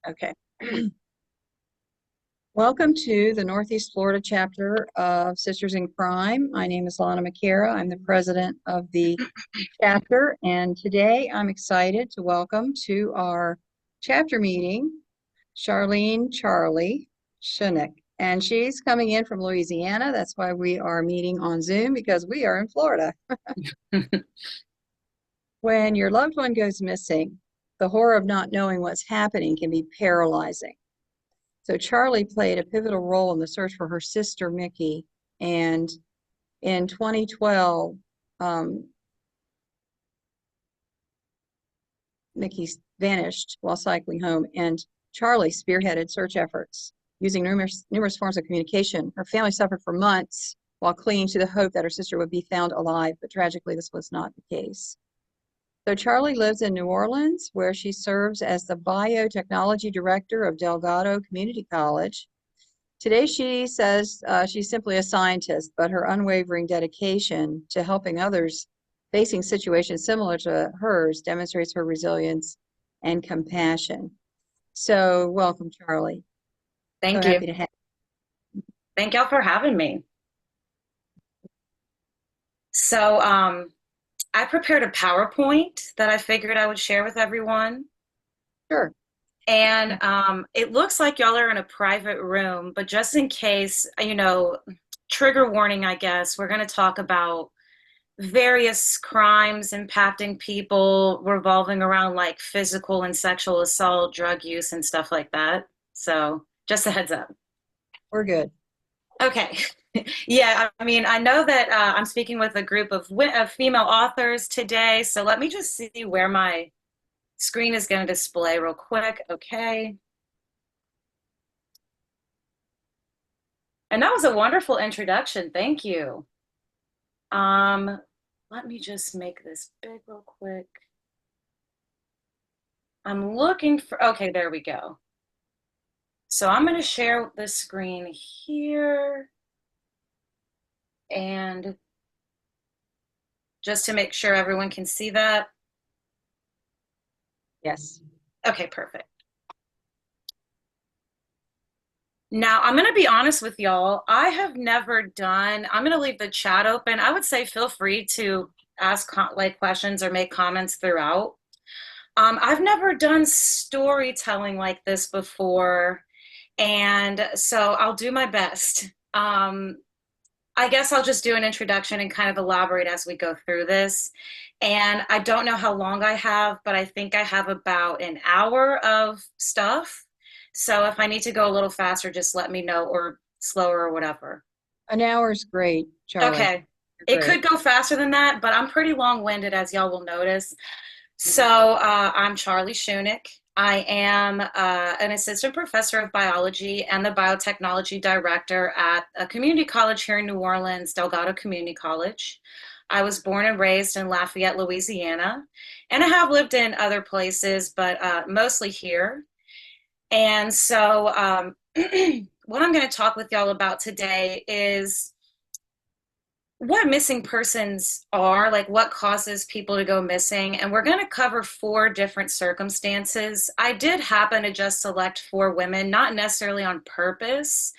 Okay. Welcome to the Northeast Florida chapter of Sisters in Crime. My name is Lana McCara. I'm the president of the chapter, and today I'm excited to welcome to our chapter meeting Charlene Shunick. And she's coming in from Louisiana. That's why we are meeting on Zoom, because we are in Florida. When your loved one goes missing, the horror of not knowing what's happening can be paralyzing. So Charlie played a pivotal role in the search for her sister, Mickey. And in 2012, Mickey vanished while cycling home, and Charlie spearheaded search efforts using numerous forms of communication. Her family suffered for months while clinging to the hope that her sister would be found alive, but tragically, this was not the case. So Charlie lives in New Orleans, where she serves as the biotechnology director of Delgado Community College. Today, she says she's simply a scientist, but her unwavering dedication to helping others facing situations similar to hers demonstrates her resilience and compassion. So welcome, Charlie. Thank So you. happy to have you. Thank y'all for having me. So, I prepared a PowerPoint that I figured I would share with everyone. Sure. And it looks like y'all are in a private room, but just in case, trigger warning, I guess, we're going to talk about various crimes impacting people revolving around like physical and sexual assault, drug use, and stuff like that. So, just a heads up. We're good. Okay. Yeah, I mean, I know that I'm speaking with a group of female authors today, so let me just see where my screen is going to display real quick. Okay. And that was a wonderful introduction. Thank you. Let me just make this big real quick. I'm looking for, okay, there we go. So I'm going to share the screen here. And just to make sure everyone can see that. Yes. Okay, perfect. Now, I'm going to be honest with y'all. I have never done, I'm going to leave the chat open. I would say feel free to ask questions or make comments throughout. I've never done storytelling like this before, and so I'll do my best. I guess I'll just do an introduction and kind of elaborate as we go through this. And I don't know how long I have, but I think I have about an hour of stuff. So if I need to go a little faster, just let me know, or slower or whatever. An hour is great, Charlie. Okay. You're It great. could go faster than that, but I'm pretty long-winded, as y'all will notice. So I'm Charlie Shunick. I am an assistant professor of biology and the biotechnology director at a community college here in New Orleans, Delgado Community College. I was born and raised in Lafayette, Louisiana, and I have lived in other places, but mostly here. And so what I'm going to talk with y'all about today is what missing persons are, like what causes people to go missing. And we're going to cover 4 different circumstances. I did happen to just select 4 women, not necessarily on purpose.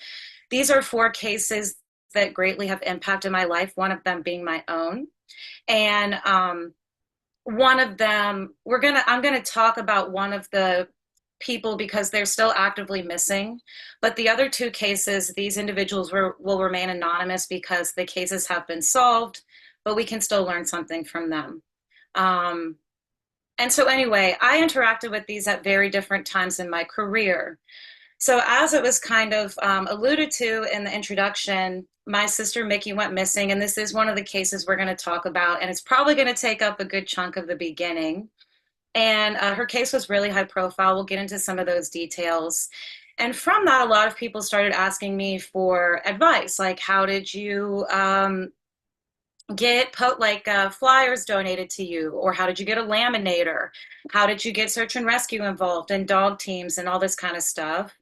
These are 4 cases that greatly have impacted my life, one of them being my own. And one of them, I'm going to talk about one of the people because they're still actively missing. But the other 2 cases, these individuals will remain anonymous because the cases have been solved, but we can still learn something from them. And so anyway, I interacted with these at very different times in my career. So as it was kind of alluded to in the introduction, my sister Mickey went missing, and this is one of the cases we're going to talk about, and it's probably going to take up a good chunk of the beginning. And her case was really high profile. We'll get into some of those details. And from that, a lot of people started asking me for advice, like how did you get flyers donated to you, or how did you get a laminator? How did you get search and rescue involved and dog teams and all this kind of stuff?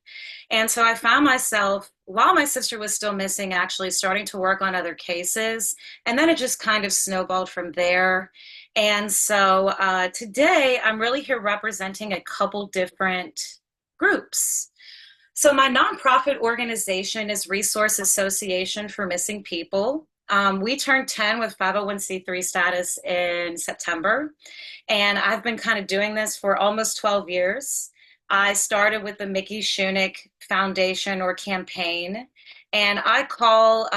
And so I found myself, while my sister was still missing, actually starting to work on other cases. And then it just kind of snowballed from there. And so today I'm really here representing a couple different groups. So my nonprofit organization is Resource Association for Missing People. We turned 10 with 501c3 status in September, and I've been kind of doing this for almost 12 years. I started with the Mickey Shunick Foundation or campaign, and I call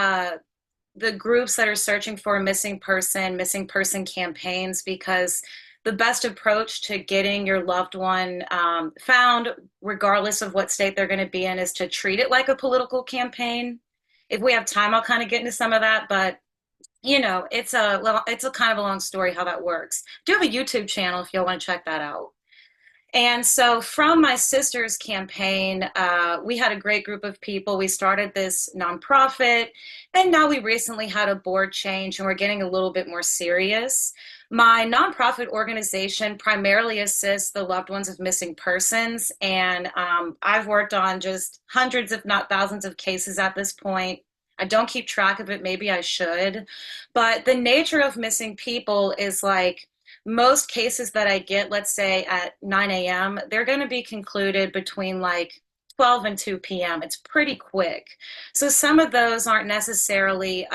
the groups that are searching for a missing person campaigns, because the best approach to getting your loved one found, regardless of what state they're going to be in, is to treat it like a political campaign. If we have time, I'll kind of get into some of that, but it's a kind of a long story how that works. I do have a YouTube channel if y'all want to check that out. And so from my sister's campaign, we had a great group of people. We started this nonprofit, and now we recently had a board change and we're getting a little bit more serious. My nonprofit organization primarily assists the loved ones of missing persons, and I've worked on just hundreds, if not thousands, of cases at this point. I don't keep track of it, maybe I should, but the nature of missing people is like, most cases that I get, let's say at 9 a.m., they're going to be concluded between like 12 and 2 p.m. It's pretty quick. So some of those aren't necessarily,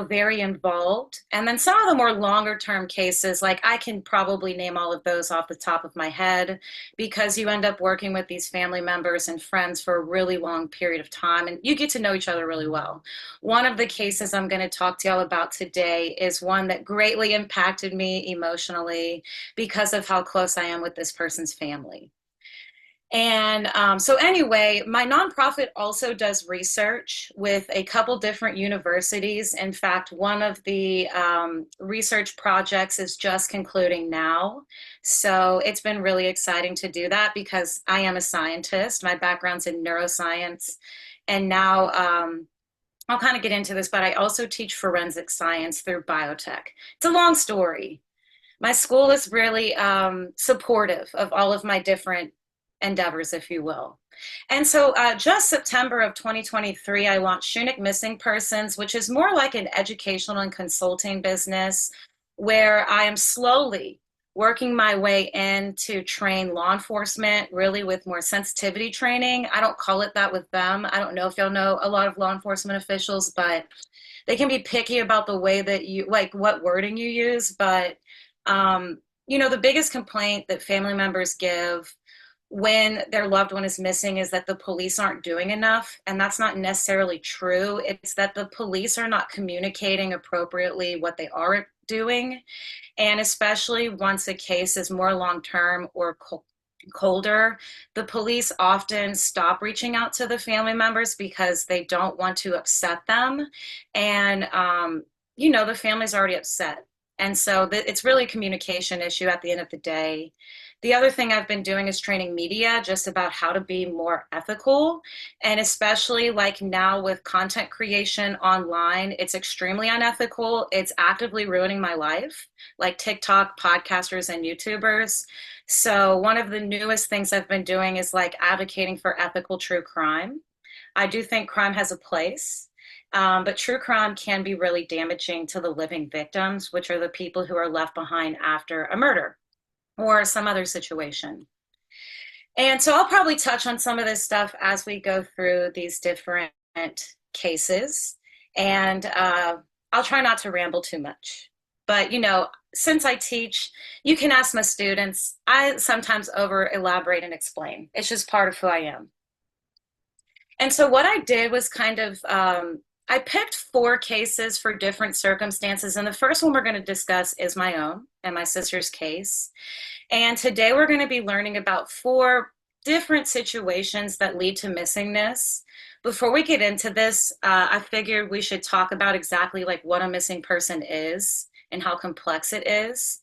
very involved. And then some of the more longer term cases, like I can probably name all of those off the top of my head, because you end up working with these family members and friends for a really long period of time, and you get to know each other really well. One of the cases I'm going to talk to y'all about today is one that greatly impacted me emotionally because of how close I am with this person's family. And so anyway, my nonprofit also does research with a couple different universities. In fact, one of the research projects is just concluding now. So it's been really exciting to do that because I am a scientist. My background's in neuroscience. And now I'll kind of get into this, but I also teach forensic science through biotech. It's a long story. My school is really supportive of all of my different endeavors, if you will. And so just September of 2023, I launched Shunick Missing Persons, which is more like an educational and consulting business where I am slowly working my way in to train law enforcement, really with more sensitivity training. I don't call it that with them. I don't know if y'all know a lot of law enforcement officials, but they can be picky about the way that you, like what wording you use. But, the biggest complaint that family members give when their loved one is missing is that the police aren't doing enough. And that's not necessarily true. It's that the police are not communicating appropriately what they are doing. And especially once a case is more long-term or colder, the police often stop reaching out to the family members because they don't want to upset them. And, the family's already upset. And so it's really a communication issue at the end of the day. The other thing I've been doing is training media just about how to be more ethical. And especially like now with content creation online, it's extremely unethical. It's actively ruining my life, like TikTok, podcasters, and YouTubers. So one of the newest things I've been doing is like advocating for ethical true crime. I do think crime has a place. But true crime can be really damaging to the living victims, which are the people who are left behind after a murder or some other situation. And so I'll probably touch on some of this stuff as we go through these different cases. And I'll try not to ramble too much. But, since I teach, you can ask my students. I sometimes over elaborate and explain. It's just part of who I am. And so what I did was kind of, I picked 4 cases for different circumstances, and the first one we're going to discuss is my own and my sister's case. And today we're going to be learning about 4 different situations that lead to missingness. Before we get into this, I figured we should talk about exactly like what a missing person is and how complex it is.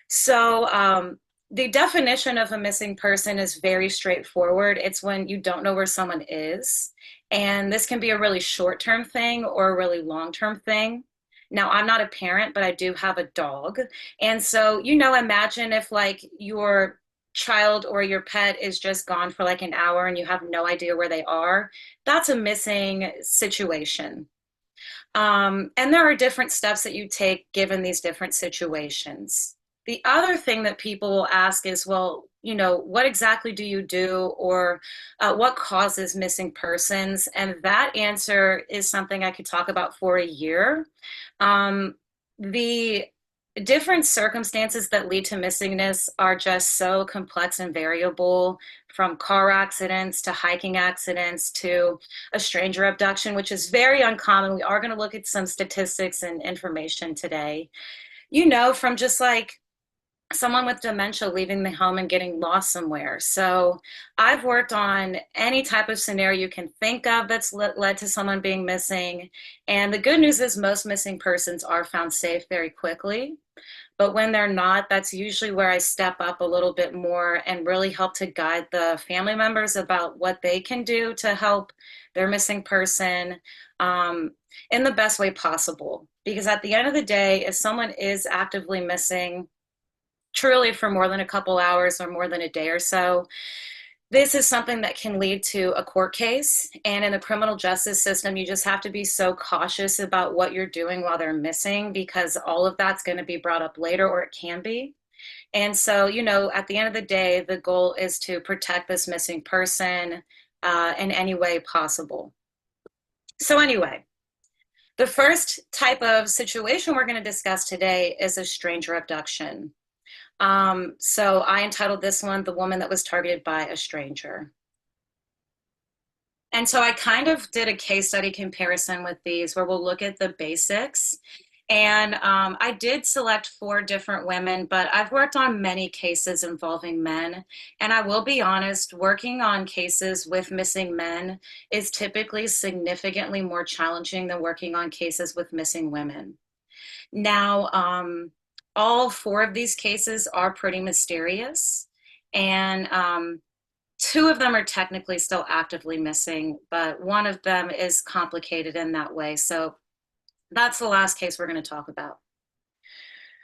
So the definition of a missing person is very straightforward. It's when you don't know where someone is. And this can be a really short-term thing or a really long-term thing. Now, I'm not a parent, but I do have a dog. And so, imagine if like your child or your pet is just gone for like an hour and you have no idea where they are. That's a missing situation. And there are different steps that you take given these different situations. The other thing that people will ask is, well, what exactly do you do, or what causes missing persons? And that answer is something I could talk about for a year. The different circumstances that lead to missingness are just so complex and variable, from car accidents to hiking accidents to a stranger abduction, which is very uncommon. We are going to look at some statistics and information today. From just like someone with dementia leaving the home and getting lost somewhere. So I've worked on any type of scenario you can think of that's led to someone being missing. And the good news is most missing persons are found safe very quickly. But when they're not, that's usually where I step up a little bit more and really help to guide the family members about what they can do to help their missing person in the best way possible. Because at the end of the day, if someone is actively missing, truly for more than a couple hours or more than a day or so, this is something that can lead to a court case. And in the criminal justice system, you just have to be so cautious about what you're doing while they're missing, because all of that's going to be brought up later, or it can be. And so, at the end of the day, the goal is to protect this missing person in any way possible. So anyway, the first type of situation we're going to discuss today is a stranger abduction. So I entitled this one, The Woman That Was Targeted by a Stranger. And so I kind of did a case study comparison with these where we'll look at the basics. And I did select 4 different women, but I've worked on many cases involving men. And I will be honest, working on cases with missing men is typically significantly more challenging than working on cases with missing women. Now, all 4 of these cases are pretty mysterious, and 2 of them are technically still actively missing, but one of them is complicated in that way. So that's the last case we're going to talk about.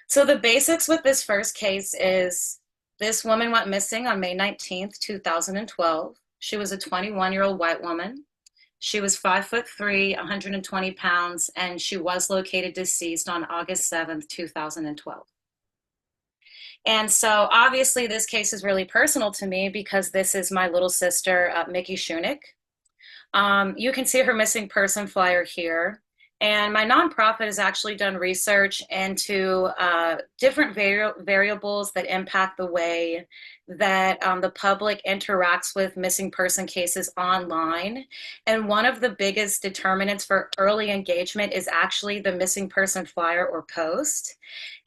So the basics with this first case is this woman went missing on May 19th, 2012. She was a 21-year-old white woman. She was 5'3", 120 pounds, and she was located deceased on August 7th, 2012. And so obviously this case is really personal to me because this is my little sister, Mickey Shunick. You can see her missing person flyer here. And my nonprofit has actually done research into different variables that impact the way that the public interacts with missing person cases online. And one of the biggest determinants for early engagement is actually the missing person flyer or post.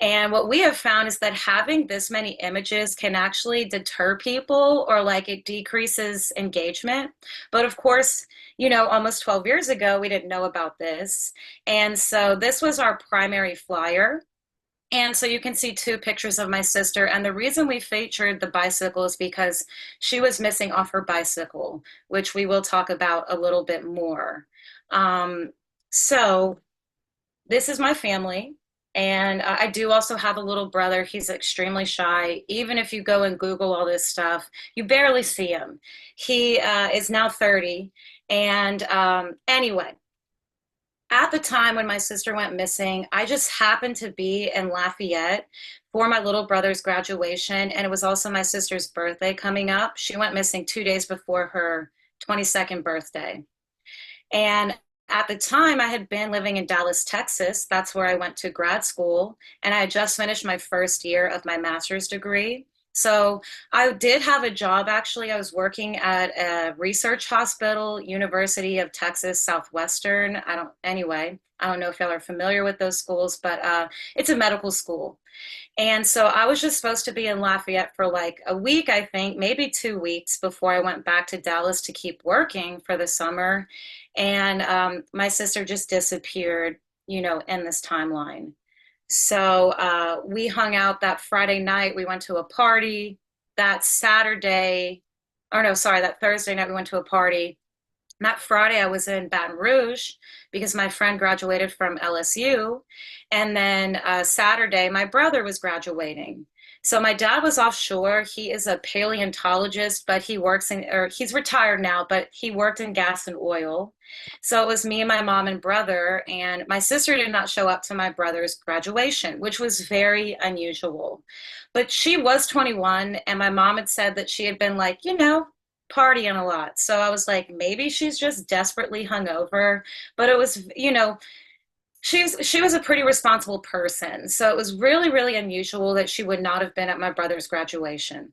And what we have found is that having this many images can actually deter people, or like it decreases engagement. But of course, almost 12 years ago, we didn't know about this. And so this was our primary flyer. And so you can see 2 pictures of my sister. And the reason we featured the bicycle is because she was missing off her bicycle, which we will talk about a little bit more. So this is my family. And I do also have a little brother. He's extremely shy. Even if you go and Google all this stuff, you barely see him. He is now 30. And anyway, at the time when my sister went missing, I just happened to be in Lafayette for my little brother's graduation. And it was also my sister's birthday coming up. She went missing 2 days before her 22nd birthday. And at the time, I had been living in Dallas, Texas. That's where I went to grad school. And I had just finished my first year of my master's degree. So I did have a job, actually. I was working at a research hospital, University of Texas Southwestern. I don't know if y'all are familiar with those schools, but it's a medical school. And so I was just supposed to be in Lafayette for like a week, I think, maybe 2 weeks before I went back to Dallas to keep working for the summer. And my sister just disappeared, in this timeline. So we hung out that Friday night. We went to a party. That Thursday night we went to a party. And that Friday I was in Baton Rouge because my friend graduated from LSU. And then Saturday my brother was graduating. So my dad was offshore. He is a paleontologist, but he works in, or he's retired now, but he worked in gas and oil. So it was me and my mom and brother, and my sister did not show up to my brother's graduation, which was very unusual. But she was 21, and my mom had said that she had been like, partying a lot. So I was like, maybe she's just desperately hungover. But it was, she was a pretty responsible person, so it was really, really unusual that she would not have been at my brother's graduation.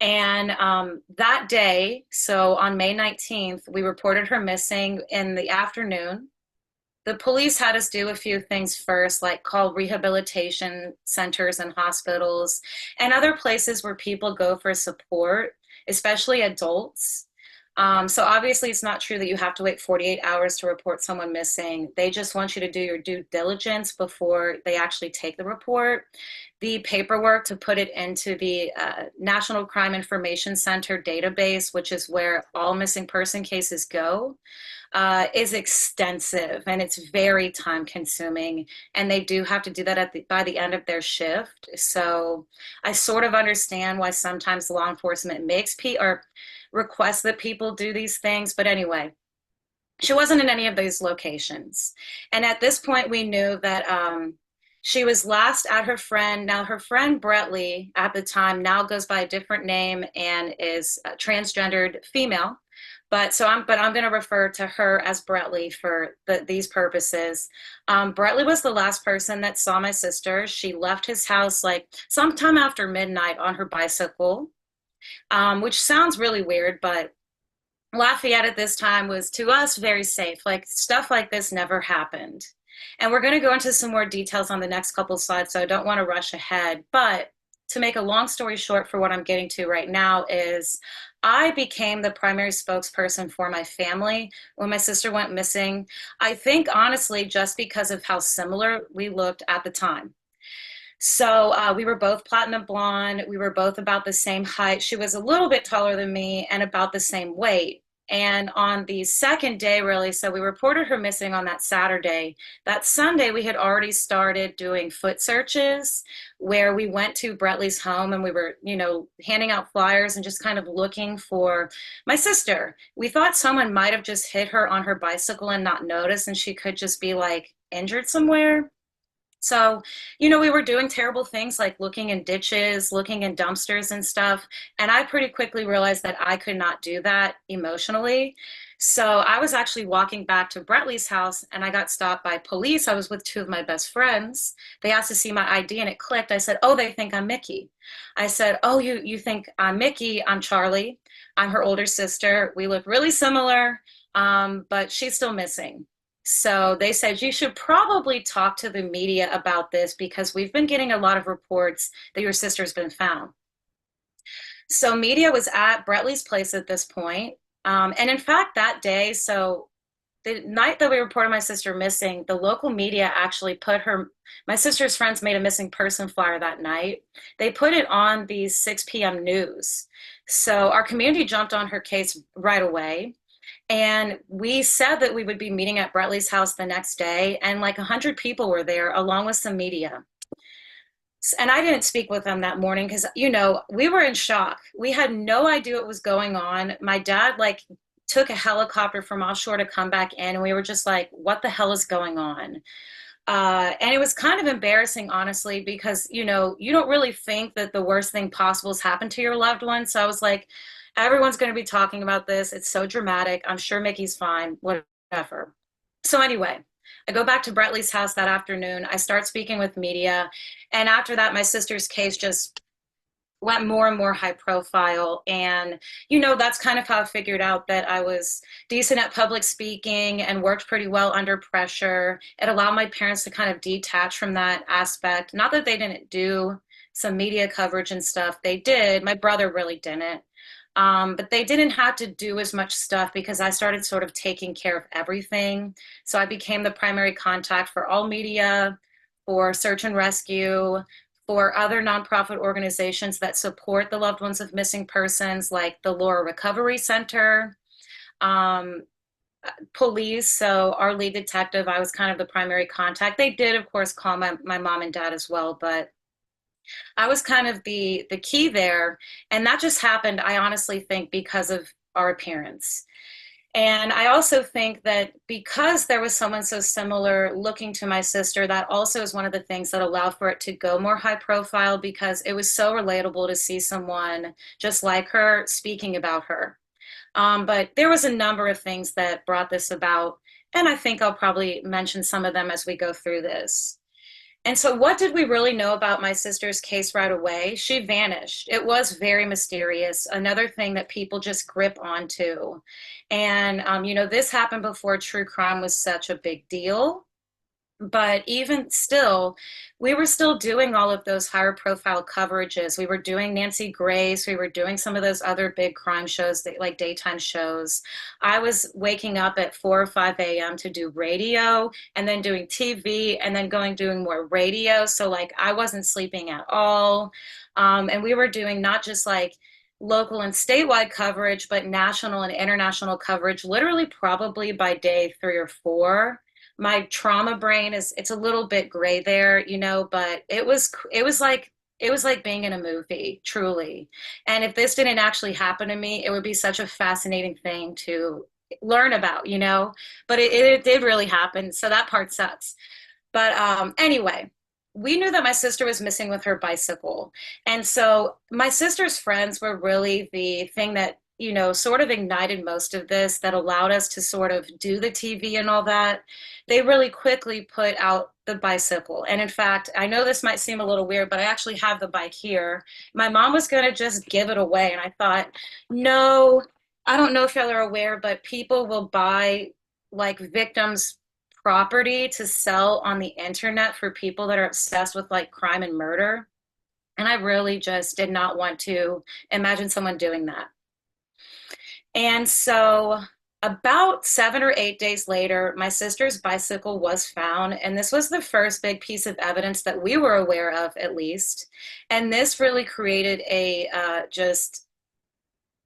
And that day, so on May 19th, we reported her missing in the afternoon. The police had us do a few things first, like call rehabilitation centers and hospitals and other places where people go for support, especially adults. So obviously it's not true that you have to wait 48 hours to report someone missing. They just want you to do your due diligence before they actually take the report. The paperwork to put it into the National Crime Information Center database, which is where all missing person cases go, is extensive, and it's very time consuming, and they do have to do that by the end of their shift. So I sort of understand why sometimes law enforcement makes or requests that people do these things. But anyway, she wasn't in any of these locations. And at this point, we knew that she was last at her friend. Now, her friend Bretley at the time now goes by a different name and is a transgendered female. But I'm going to refer to her as Bretley for these purposes. Bretley was the last person that saw my sister. She left his house like sometime after midnight on her bicycle, which sounds really weird, but Lafayette at this time was, to us, very safe. Like, stuff like this never happened. And we're going to go into some more details on the next couple slides, so I don't want to rush ahead. But to make a long story short for what I'm getting to right now is I became the primary spokesperson for my family when my sister went missing. I think, honestly, just because of how similar we looked at the time. So we were both platinum blonde. We were both about the same height. She was a little bit taller than me and about the same weight. And on the second day, really, so we reported her missing on that Saturday. That Sunday, we had already started doing foot searches where we went to Bretley's home and we were, handing out flyers and just kind of looking for my sister. We thought someone might have just hit her on her bicycle and not noticed, and she could just be like injured somewhere. So, we were doing terrible things like looking in ditches, looking in dumpsters and stuff. And I pretty quickly realized that I could not do that emotionally. So I was actually walking back to Bretley's house and I got stopped by police. I was with two of my best friends. They asked to see my ID and it clicked. I said, "Oh, they think I'm Mickey." I said, "Oh, you think I'm Mickey? I'm Charlie. I'm her older sister. We look really similar, but she's still missing." So they said, "You should probably talk to the media about this because we've been getting a lot of reports that your sister's been found." So media was at Bretley's place at this point. And in fact, that day, so the night that we reported my sister missing, the local media actually my sister's friends made a missing person flyer that night. They put it on the 6 p.m. news. So our community jumped on her case right away. And we said that we would be meeting at Bretley's house the next day, and like 100 people were there, along with some media. And I didn't speak with them that morning because, we were in shock. We had no idea what was going on. My dad, took a helicopter from offshore to come back in, and we were just like, what the hell is going on? And it was kind of embarrassing, honestly, because, you don't really think that the worst thing possible has happened to your loved one. So I was like, everyone's going to be talking about this. It's so dramatic. I'm sure Mickey's fine, whatever. So anyway, I go back to Bretley's house that afternoon. I start speaking with media. And after that, my sister's case just went more and more high profile. And, that's kind of how I figured out that I was decent at public speaking and worked pretty well under pressure. It allowed my parents to kind of detach from that aspect. Not that they didn't do some media coverage and stuff. They did. My brother really didn't. But they didn't have to do as much stuff because I started sort of taking care of everything. So I became the primary contact for all media, for search and rescue, for other nonprofit organizations that support the loved ones of missing persons, like the Laura Recovery Center, police. So our lead detective, I was kind of the primary contact. They did, of course, call my mom and dad as well, but I was kind of the key there, and that just happened, I honestly think, because of our appearance. And I also think that because there was someone so similar looking to my sister, that also is one of the things that allowed for it to go more high profile, because it was so relatable to see someone just like her speaking about her. But there was a number of things that brought this about, and I think I'll probably mention some of them as we go through this. And so, what did we really know about my sister's case right away? She vanished. It was very mysterious. Another thing that people just grip onto. And, this happened before true crime was such a big deal. But even still, we were still doing all of those higher profile coverages. We were doing Nancy Grace. We were doing some of those other big crime shows, like daytime shows. I was waking up at 4 or 5 a.m. to do radio, and then doing TV, and then doing more radio. So like I wasn't sleeping at all. And we were doing not just like local and statewide coverage, but national and international coverage, literally probably by day 3 or 4. My trauma brain it's a little bit gray there, but it was like being in a movie, truly. And if this didn't actually happen to me, it would be such a fascinating thing to learn about. But it did really happen, so that part sucks. But anyway, we knew that my sister was missing with her bicycle. And so my sister's friends were really the thing that, sort of ignited most of this, that allowed us to sort of do the TV and all that. They really quickly put out the bicycle. And in fact, I know this might seem a little weird, but I actually have the bike here. My mom was going to just give it away. And I thought, no, I don't know if y'all are aware, but people will buy like victims' property to sell on the internet for people that are obsessed with like crime and murder. And I really just did not want to imagine someone doing that. And so about 7 or 8 days later, my sister's bicycle was found. And this was the first big piece of evidence that we were aware of, at least. And this really created a just,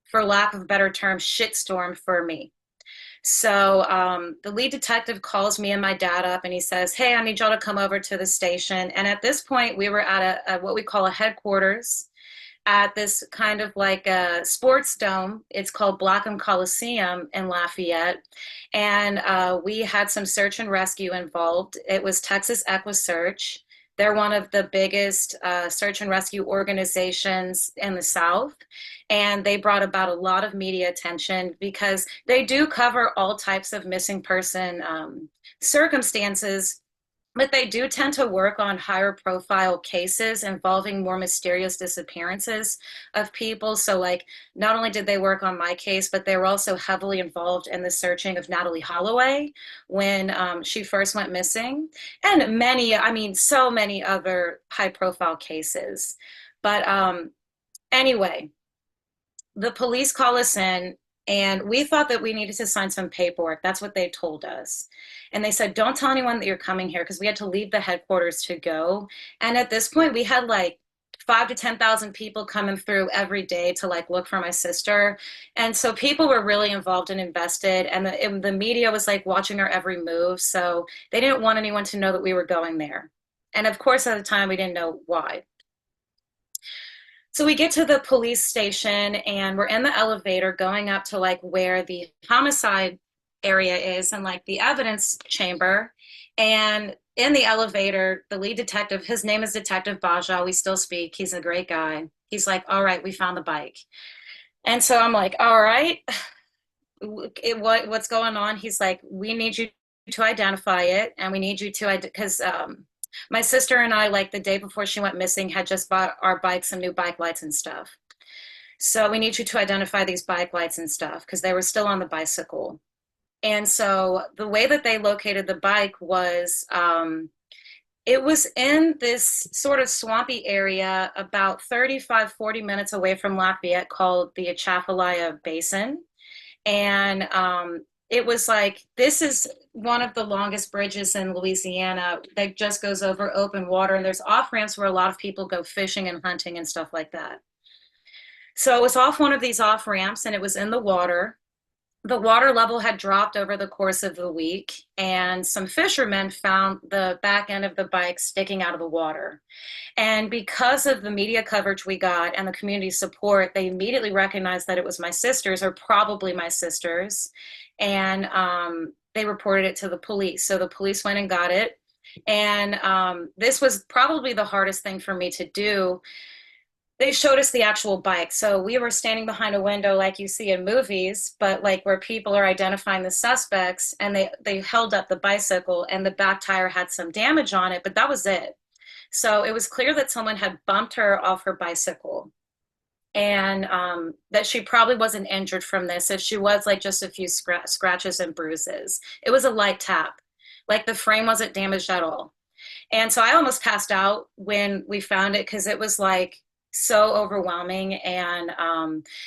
for lack of a better term, shitstorm for me. So the lead detective calls me and my dad up, and he says, "Hey, I need y'all to come over to the station." And at this point, we were at a what we call a headquarters at this kind of like a sports dome. It's called Blackham Coliseum in Lafayette. And we had some search and rescue involved. It was Texas EquiSearch. They're one of the biggest search and rescue organizations in the South. And they brought about a lot of media attention because they do cover all types of missing person circumstances, but they do tend to work on higher profile cases involving more mysterious disappearances of people. So like, not only did they work on my case, but they were also heavily involved in the searching of Natalie Holloway when she first went missing, and so many other high profile cases. But anyway, the police call us in, and we thought that we needed to sign some paperwork. That's what they told us. And they said, "Don't tell anyone that you're coming here," because we had to leave the headquarters to go. And at this point, we had like 5 to 10,000 people coming through every day to like look for my sister. And so people were really involved and invested. And the media was like watching our every move. So they didn't want anyone to know that we were going there. And of course, at the time, we didn't know why. So we get to the police station, and we're in the elevator going up to like where the homicide area is and like the evidence chamber. And in the elevator, the lead detective, his name is Detective Baja. We still speak. He's a great guy. He's like, "All right, we found the bike." And so I'm like, "All right, what's going on?" He's like, "We need you to identify it, and we need you to, because my sister and I, like the day before she went missing, had just bought our bike some new bike lights and stuff. So we need you to identify these bike lights and stuff," because they were still on the bicycle. And so the way that they located the bike was, it was in this sort of swampy area about 35, 40 minutes away from Lafayette, called the Atchafalaya Basin. And it was like, this is one of the longest bridges in Louisiana that just goes over open water. And there's off ramps where a lot of people go fishing and hunting and stuff like that. So it was off one of these off ramps, and it was in the water. the water level had dropped over the course of the week, and some fishermen found the back end of the bike sticking out of the water. And because of the media coverage we got and the community support, they immediately recognized that it was my sisters, or probably my sisters, and they reported it to the police. So the police went and got it. And this was probably the hardest thing for me to do. They showed us the actual bike. So we were standing behind a window like you see in movies, but like where people are identifying the suspects, and they held up the bicycle and the back tire had some damage on it, but that was it. So it was clear that someone had bumped her off her bicycle, and that she probably wasn't injured from this. If she was, like just a few scratches and bruises. It was a light tap. Like the frame wasn't damaged at all. And so I almost passed out when we found it, because it was like so overwhelming, and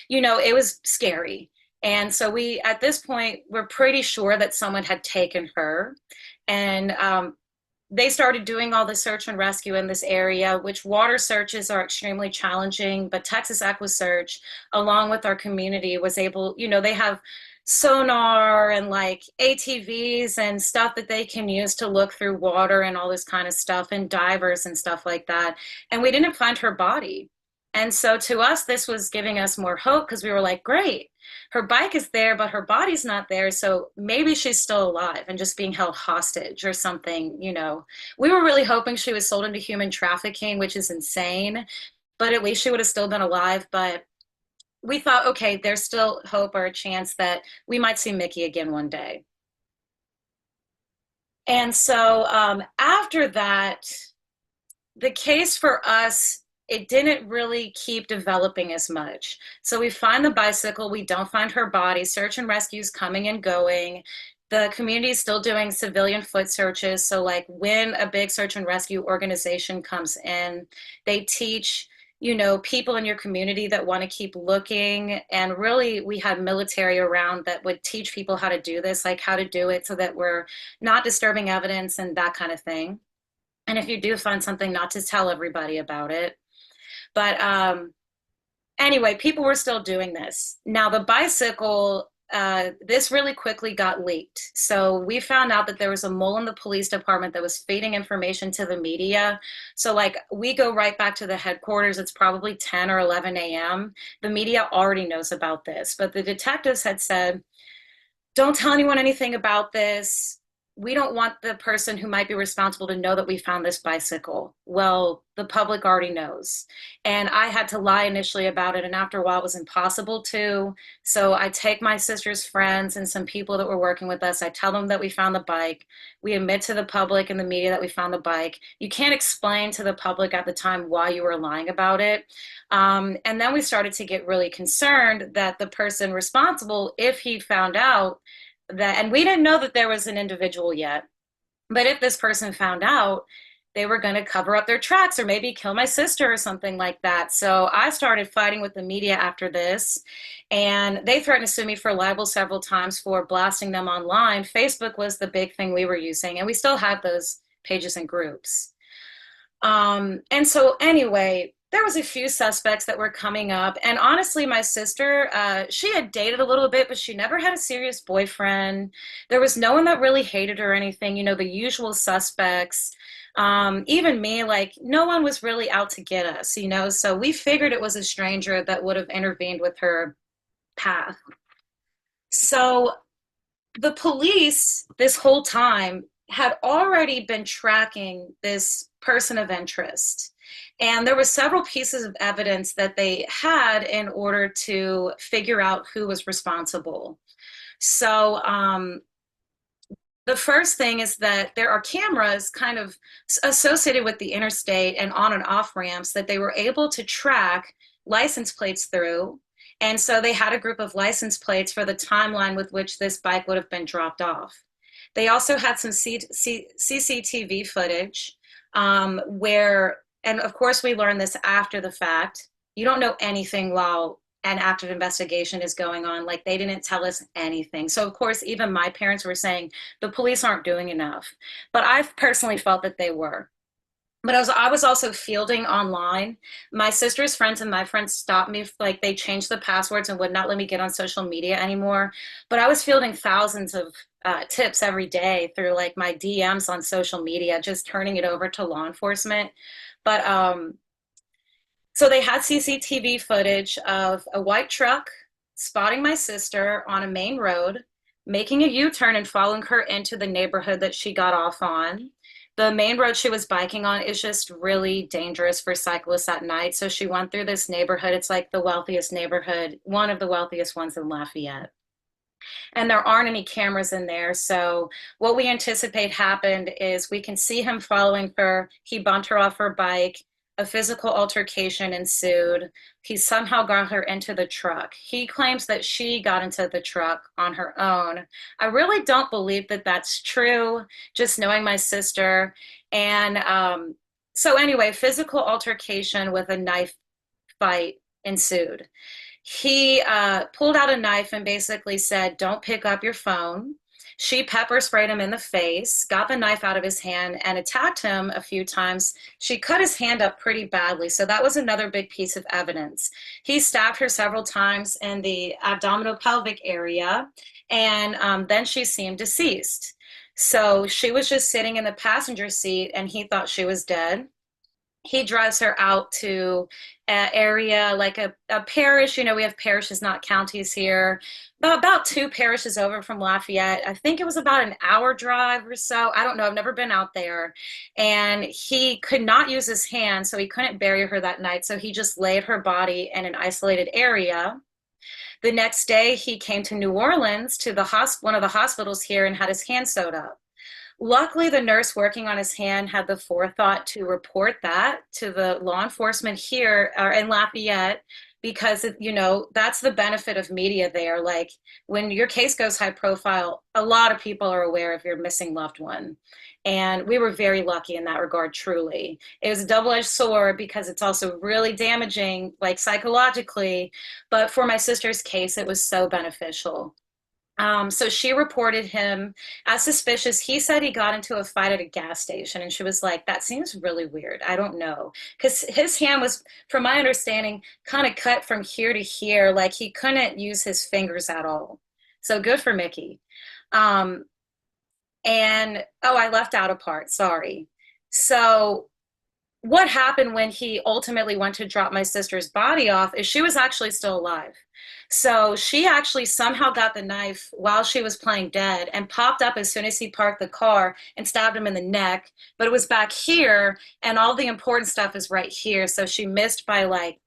it was scary. And so we, at this point, we're pretty sure that someone had taken her. And they started doing all the search and rescue in this area, which water searches are extremely challenging, but Texas EquiSearch, along with our community, was able, they have sonar and like ATVs and stuff that they can use to look through water and all this kind of stuff, and divers and stuff like that. And we didn't find her body. And so to us, this was giving us more hope, because we were like, great, her bike is there, but her body's not there. So maybe she's still alive and just being held hostage or something. We were really hoping she was sold into human trafficking, which is insane, but at least she would have still been alive. But we thought, okay, there's still hope or a chance that we might see Mickey again one day. And so after that, the case for us, it didn't really keep developing as much. So we find the bicycle, we don't find her body, search and rescue's coming and going. The community is still doing civilian foot searches. So like when a big search and rescue organization comes in, they teach, people in your community that want to keep looking. And really, we had military around that would teach people how to do this, like how to do it so that we're not disturbing evidence and that kind of thing. And if you do find something, not to tell everybody about it. But anyway, people were still doing this. Now the bicycle, this really quickly got leaked. So we found out that there was a mole in the police department that was feeding information to the media. So like we go right back to the headquarters. It's probably 10 or 11 a.m. The media already knows about this, but the detectives had said, don't tell anyone anything about this. We don't want the person who might be responsible to know that we found this bicycle. Well, the public already knows. And I had to lie initially about it, and after a while it was impossible to. So I take my sister's friends and some people that were working with us, I tell them that we found the bike. We admit to the public and the media that we found the bike. You can't explain to the public at the time why you were lying about it. And then we started to get really concerned that the person responsible, if he found out that, and we didn't know that there was an individual yet, but if this person found out, they were going to cover up their tracks or maybe kill my sister or something like that. So I started fighting with the media after this, and they threatened to sue me for libel several times for blasting them online. Facebook was the big thing we were using, and we still have those pages and groups. And so anyway, there was a few suspects that were coming up. And honestly, my sister, she had dated a little bit, but she never had a serious boyfriend. There was no one that really hated her or anything, the usual suspects. Even me, like no one was really out to get us, so we figured it was a stranger that would have intervened with her path. So the police this whole time had already been tracking this person of interest. And there were several pieces of evidence that they had in order to figure out who was responsible. So the first thing is that there are cameras kind of associated with the interstate and on and off ramps that they were able to track license plates through. And so they had a group of license plates for the timeline with which this bike would have been dropped off. They also had some CCTV footage where, and of course we learned this after the fact, you don't know anything while an active investigation is going on. Like they didn't tell us anything. So of course, even my parents were saying the police aren't doing enough. But I've personally felt that they were. But I was also fielding online. My sister's friends and my friends stopped me, like they changed the passwords and would not let me get on social media anymore. But I was fielding thousands of tips every day through like my DMs on social media, just turning it over to law enforcement. But so they had CCTV footage of a white truck spotting my sister on a main road, making a U-turn and following her into the neighborhood that she got off on. The main road she was biking on is just really dangerous for cyclists at night. So she went through this neighborhood. It's like the wealthiest neighborhood, one of the wealthiest ones in Lafayette. And there aren't any cameras in there. So what we anticipate happened is we can see him following her. He bumped her off her bike. A physical altercation ensued. He somehow got her into the truck. He claims that she got into the truck on her own. I really don't believe that that's true, just knowing my sister. And so anyway, physical altercation with a knife fight ensued. He pulled out a knife and basically said, "Don't pick up your phone." She pepper sprayed him in the face, got the knife out of his hand, and attacked him a few times. She cut his hand up pretty badly, so that was another big piece of evidence. He stabbed her several times in the abdominal pelvic area, and then she seemed deceased. So she was just sitting in the passenger seat, and he thought she was dead. He drives her out to an area like a parish. You know, we have parishes, not counties here. About two parishes over from Lafayette. I think it was about an hour drive or so. I don't know. I've never been out there. And he could not use his hand, so he couldn't bury her that night. So he just laid her body in an isolated area. The next day, he came to New Orleans to one of the hospitals here and had his hand sewed up. Luckily, the nurse working on his hand had the forethought to report that to the law enforcement here or in Lafayette, because that's the benefit of media there. Like when your case goes high profile, a lot of people are aware of your missing loved one. And we were very lucky in that regard, truly. It was a double-edged sword because it's also really damaging, like psychologically. But for my sister's case, it was so beneficial. So she reported him as suspicious. He said he got into a fight at a gas station, and she was like, "That seems really weird. I don't know." Because his hand was, from my understanding, kind of cut from here to here. Like he couldn't use his fingers at all. So good for Mickey. Um, and oh, I left out a part. Sorry. So what happened when he ultimately went to drop my sister's body off is she was actually still alive. So she actually somehow got the knife while she was playing dead and popped up as soon as he parked the car and stabbed him in the neck. But it was back here, and all the important stuff is right here. So she missed by like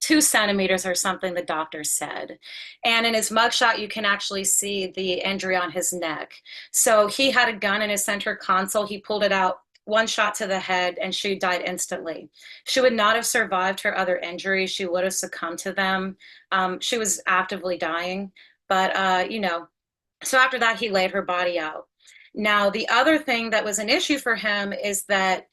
2 centimeters or something, the doctor said. And in his mugshot, you can actually see the injury on his neck. So he had a gun in his center console. He pulled it out, one shot to the head, and she died instantly. She would not have survived her other injuries. She would have succumbed to them. She was actively dying, but so after that, he laid her body out. Now, the other thing that was an issue for him is that,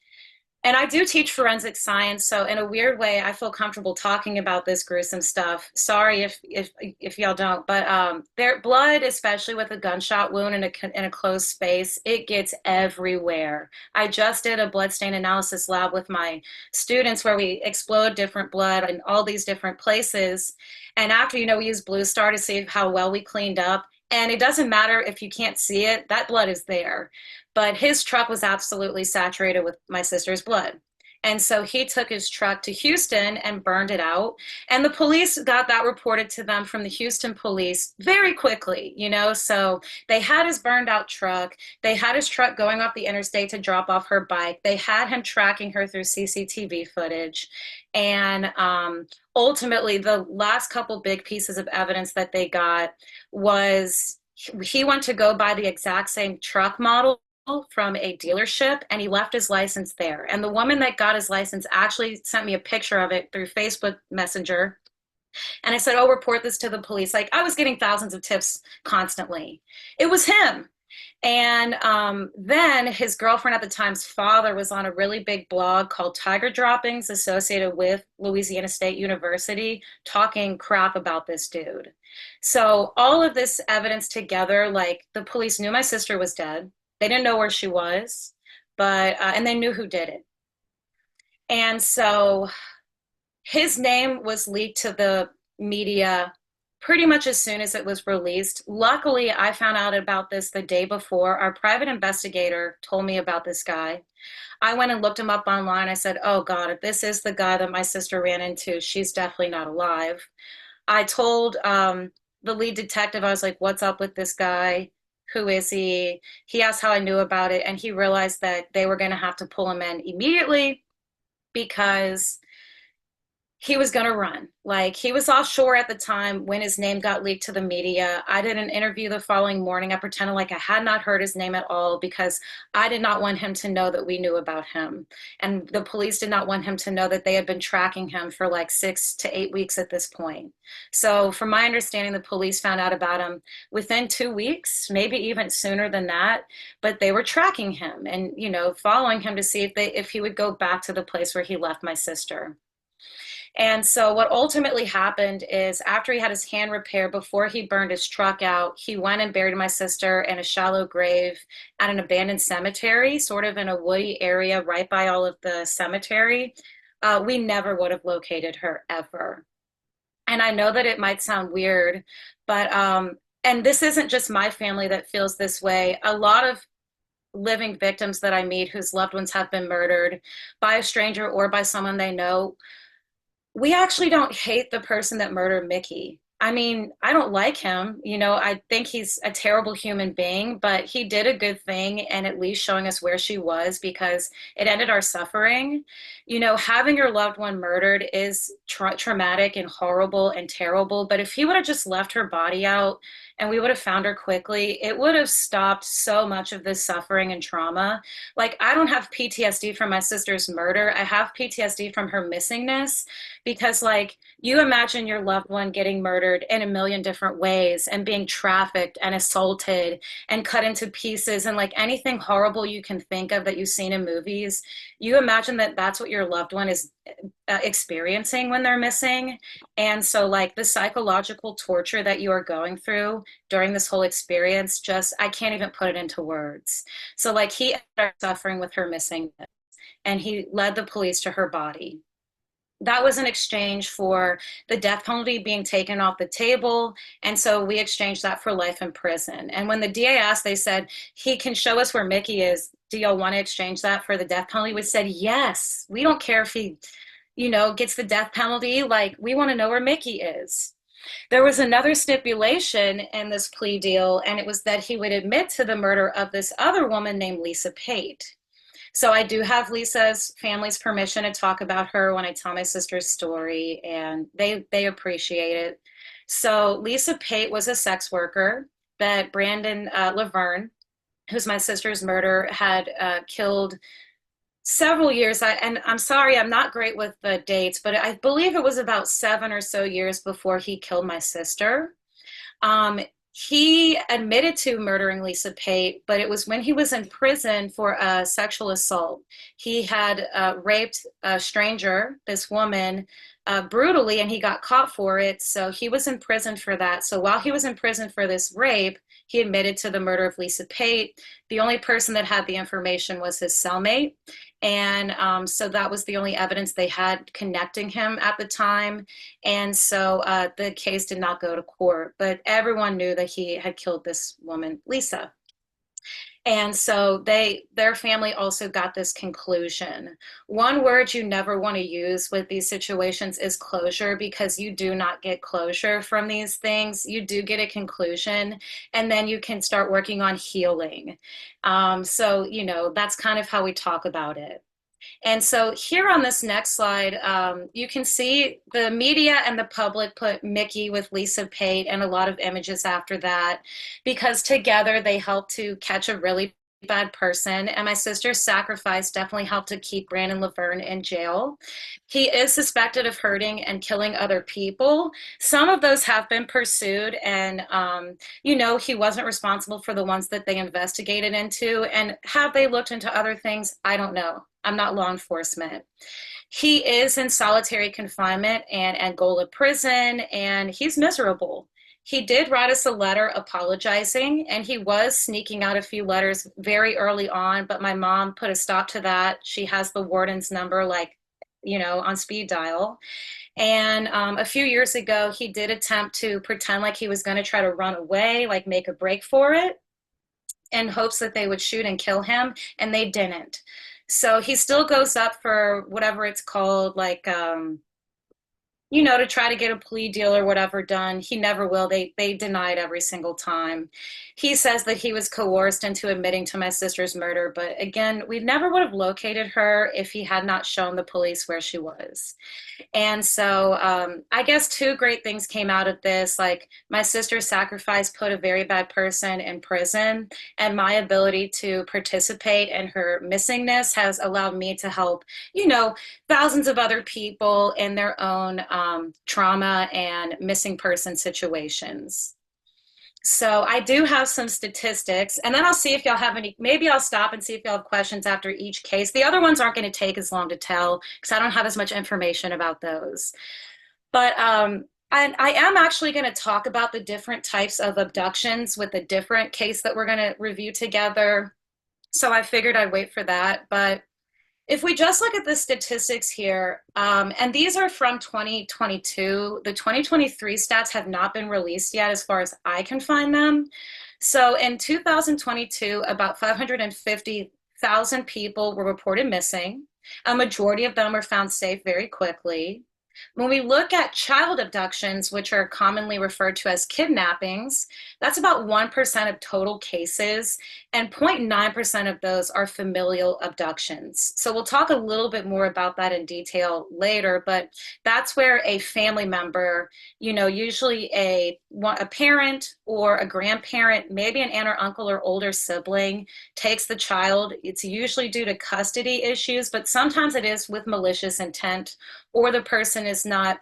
and I do teach forensic science, so in a weird way, I feel comfortable talking about this gruesome stuff. Sorry if y'all don't, but their blood, especially with a gunshot wound in a closed space, it gets everywhere. I just did a blood stain analysis lab with my students where we explode different blood in all these different places, and after we use Blue Star to see how well we cleaned up. And it doesn't matter if you can't see it, that blood is there. But his truck was absolutely saturated with my sister's blood. And so he took his truck to Houston and burned it out. And the police got that reported to them from the Houston police very quickly, So they had his burned out truck. They had his truck going off the interstate to drop off her bike. They had him tracking her through CCTV footage. And ultimately, the last couple big pieces of evidence that they got was he went to go buy the exact same truck model from a dealership, and he left his license there. And the woman that got his license actually sent me a picture of it through Facebook Messenger. And I said, "Oh, report this to the police." Like, I was getting thousands of tips constantly. It was him. And then his girlfriend at the time's father was on a really big blog called Tiger Droppings, associated with Louisiana State University, talking crap about this dude. So all of this evidence together, like the police knew my sister was dead. They didn't know where she was, but and they knew who did it. And so his name was leaked to the media pretty much as soon as it was released. Luckily, I found out about this the day before. Our private investigator told me about this guy. I went and looked him up online. I said, oh God, if this is the guy that my sister ran into, she's definitely not alive. I told the lead detective, I was like, what's up with this guy? Who is he? He asked how I knew about it, and he realized that they were going to have to pull him in immediately because he was going to run. Like, he was offshore at the time when his name got leaked to the media. I did an interview the following morning. I pretended like I had not heard his name at all because I did not want him to know that we knew about him. And the police did not want him to know that they had been tracking him for like 6 to 8 weeks at this point. So from my understanding, the police found out about him within 2 weeks, maybe even sooner than that, but they were tracking him and, you know, following him to see if he would go back to the place where he left my sister. And so what ultimately happened is after he had his hand repaired, before he burned his truck out, he went and buried my sister in a shallow grave at an abandoned cemetery, sort of in a woody area right by all of the cemetery. We never would have located her ever. And I know that it might sound weird, but, and this isn't just my family that feels this way. A lot of living victims that I meet whose loved ones have been murdered by a stranger or by someone they know, we actually don't hate the person that murdered Mickey. I mean, I don't like him. You know, I think he's a terrible human being, but he did a good thing and at least showing us where she was because it ended our suffering. You know, having your loved one murdered is traumatic and horrible and terrible, but if he would have just left her body out and we would have found her quickly, it would have stopped so much of this suffering and trauma. Like, I don't have PTSD from my sister's murder. I have PTSD from her missingness because, like, you imagine your loved one getting murdered in a million different ways and being trafficked and assaulted and cut into pieces and like anything horrible you can think of that you've seen in movies. You imagine that that's what your loved one is experiencing when they're missing. And so, like, the psychological torture that you are going through during this whole experience, just, I can't even put it into words. So, like, he ended up suffering with her missing and he led the police to her body. That was in exchange for the death penalty being taken off the table. And so we exchanged that for life in prison. And when the DA asked, they said, he can show us where Mickey is. Do y'all want to exchange that for the death penalty? We said, yes. We don't care if he, you know, gets the death penalty. Like, we want to know where Mickey is. There was another stipulation in this plea deal, and it was that he would admit to the murder of this other woman named Lisa Pate. So I do have Lisa's family's permission to talk about her when I tell my sister's story, and they appreciate it. So Lisa Pate was a sex worker that Brandon Laverne, who's my sister's murderer, had killed several years. And I'm sorry, I'm not great with the dates, but I believe it was about 7 or so years before he killed my sister. He admitted to murdering Lisa Pate, but it was when he was in prison for a sexual assault. He had raped a stranger, this woman, brutally, and he got caught for it. So he was in prison for that. So while he was in prison for this rape, he admitted to the murder of Lisa Pate. The only person that had the information was his cellmate. And so that was the only evidence they had connecting him at the time. And so the case did not go to court, but everyone knew that he had killed this woman, Lisa. And so their family also got this conclusion. One word you never want to use with these situations is closure, because you do not get closure from these things. You do get a conclusion, and then you can start working on healing. So, you know, that's kind of how we talk about it. And so here on this next slide, you can see the media and the public put Mickey with Lisa Pate and a lot of images after that, because together they helped to catch a really bad person. And my sister's sacrifice definitely helped to keep Brandon Laverne in jail. He is suspected of hurting and killing other people. Some of those have been pursued, and you know, he wasn't responsible for the ones that they investigated into. And have they looked into other things? I don't know. I'm not law enforcement. He is in solitary confinement and Angola prison, and he's miserable. He did write us a letter apologizing, and he was sneaking out a few letters very early on, but my mom put a stop to that. She has the warden's number like on speed dial. And a few years ago, he did attempt to pretend like he was going to try to run away, like make a break for it, in hopes that they would shoot and kill him, and they didn't. So he still goes up for whatever it's called, like, to try to get a plea deal or whatever done. He never will. They deny it every single time. He says that he was coerced into admitting to my sister's murder, but again, we never would have located her if he had not shown the police where she was. And so I guess two great things came out of this. Like, my sister's sacrifice put a very bad person in prison, and my ability to participate in her missingness has allowed me to help, thousands of other people in their own trauma and missing person situations. So I do have some statistics, and then I'll see if y'all have any. Maybe I'll stop and see if y'all have questions after each case. The other ones aren't going to take as long to tell because I don't have as much information about those. But I am actually going to talk about the different types of abductions with a different case that we're going to review together. So I figured I'd wait for that. But if we just look at the statistics here, and these are from 2022, the 2023 stats have not been released yet as far as I can find them. So in 2022, about 550,000 people were reported missing. A majority of them were found safe very quickly. When we look at child abductions, which are commonly referred to as kidnappings, that's about 1% of total cases, and 0.9% of those are familial abductions. So we'll talk a little bit more about that in detail later, but that's where a family member, usually a parent or a grandparent, maybe an aunt or uncle or older sibling, takes the child. It's usually due to custody issues, but sometimes it is with malicious intent, or the person is not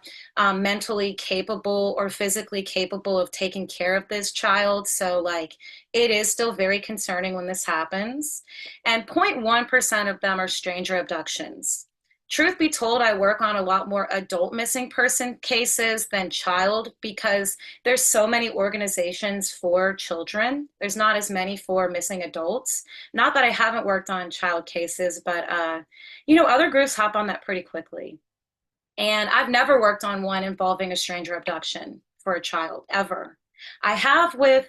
mentally capable or physically capable of taking care of this child. So it is still very concerning when this happens. And 0.1% of them are stranger abductions. Truth be told, I work on a lot more adult missing person cases than child because there's so many organizations for children. There's not as many for missing adults. Not that I haven't worked on child cases, but other groups hop on that pretty quickly. And I've never worked on one involving a stranger abduction for a child, ever. I have with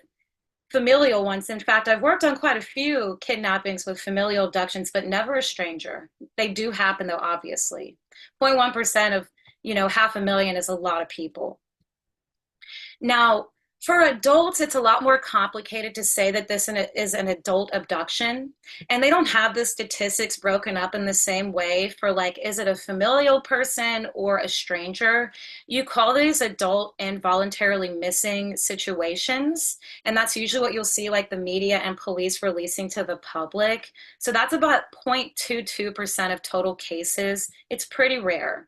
familial ones. In fact, I've worked on quite a few kidnappings with familial abductions, but never a stranger. They do happen, though, obviously. 0.1% of, 500,000 is a lot of people. Now, for adults, it's a lot more complicated to say that this is an adult abduction. And they don't have the statistics broken up in the same way for is it a familial person or a stranger? You call these adult involuntarily missing situations. And that's usually what you'll see the media and police releasing to the public. So that's about 0.22% of total cases. It's pretty rare.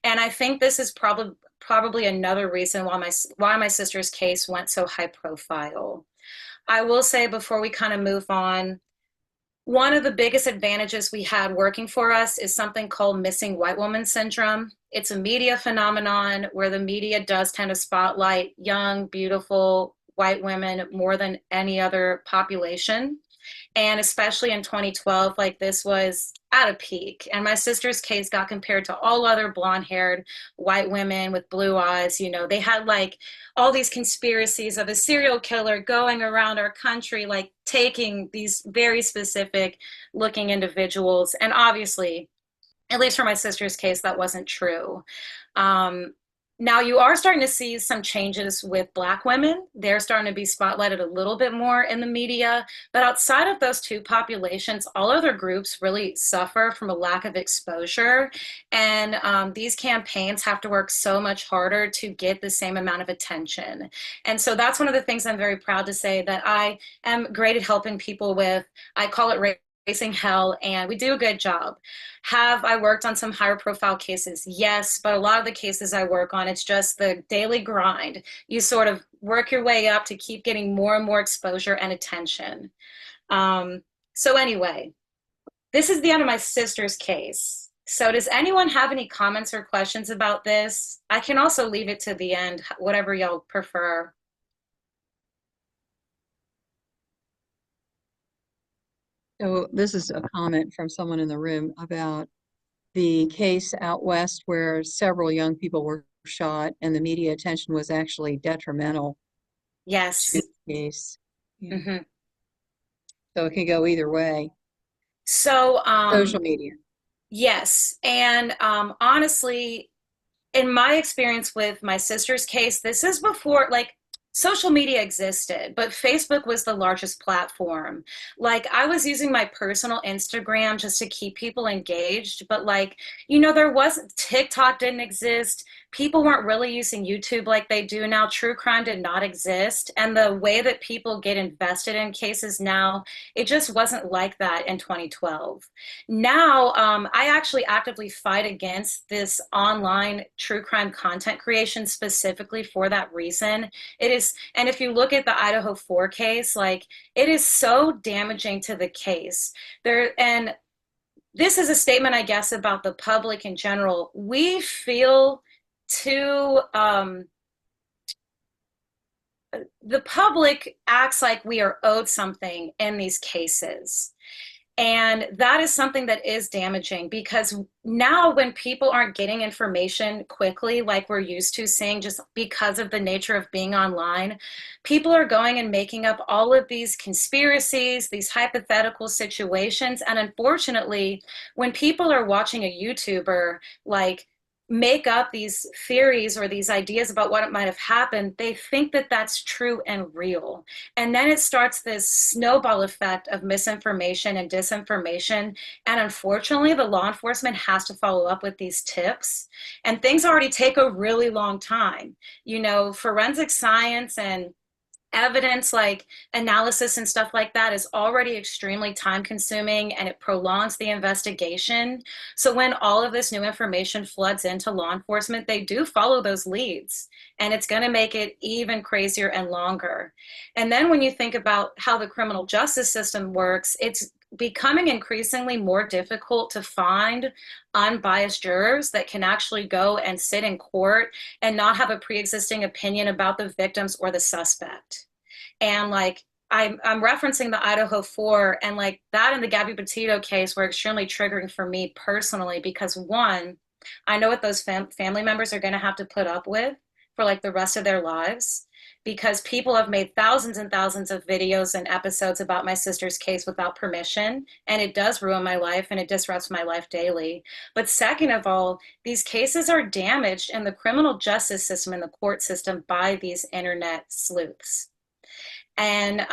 And I think this is probably another reason why my sister's case went so high profile. I will say before we kind of move on, one of the biggest advantages we had working for us is something called missing white woman syndrome. It's a media phenomenon where the media does tend to spotlight young, beautiful white women more than any other population. And especially in 2012, this was at a peak. And my sister's case got compared to all other blonde-haired white women with blue eyes. They had all these conspiracies of a serial killer going around our country, taking these very specific looking individuals. And obviously, at least for my sister's case, that wasn't true. Now you are starting to see some changes with Black women. They're starting to be spotlighted a little bit more in the media, but outside of those two populations, all other groups really suffer from a lack of exposure. And these campaigns have to work so much harder to get the same amount of attention. And so that's one of the things I'm very proud to say that I am great at helping people with. I call it raising hell, and we do a good job. Have I worked on some higher profile cases? Yes, but a lot of the cases I work on, it's just the daily grind. You sort of work your way up to keep getting more and more exposure and attention. So anyway, this is the end of my sister's case. So does anyone have any comments or questions about this? I can also leave it to the end, whatever y'all prefer. So this is a comment from someone in the room about the case out west where several young people were shot and the media attention was actually detrimental to Yes. the case. Yeah. Hmm. So it can go either way. So, Social media. yes. And honestly, in my experience with my sister's case, this is before like social media existed, but Facebook was the largest platform. Like I was using my personal Instagram just to keep people engaged, but like, there wasn't TikTok didn't exist. People weren't really using YouTube like they do now. True crime did not exist. And the way that people get invested in cases now, it just wasn't like that in 2012. Now, I actually actively fight against this online true crime content creation specifically for that reason. It is, and if you look at the Idaho 4 case, like it is so damaging to the case. And this is a statement, I guess, about the public in general. We feel too, the public acts like we are owed something in these cases. And that is something that is damaging because now when people aren't getting information quickly, like we're used to seeing just because of the nature of being online, people are going and making up all of these conspiracies, these hypothetical situations. And unfortunately, when people are watching a YouTuber, like make up these theories or these ideas about what it might have happened, they think that that's true and real. And then it starts this snowball effect of misinformation and disinformation. And unfortunately, the law enforcement has to follow up with these tips. And things already take a really long time. Forensic science and evidence like analysis and stuff like that is already extremely time consuming and it prolongs the investigation. So when all of this new information floods into law enforcement, they do follow those leads and it's going to make it even crazier and longer. And then when you think about how the criminal justice system works, it's becoming increasingly more difficult to find unbiased jurors that can actually go and sit in court and not have a pre-existing opinion about the victims or the suspect. And like I'm referencing the Idaho 4 and like that and the Gabby Petito case were extremely triggering for me personally because one, I know what those family members are going to have to put up with for like the rest of their lives because people have made thousands and thousands of videos and episodes about my sister's case without permission. And it does ruin my life and it disrupts my life daily. But second of all, these cases are damaged in the criminal justice system and the court system by these internet sleuths. And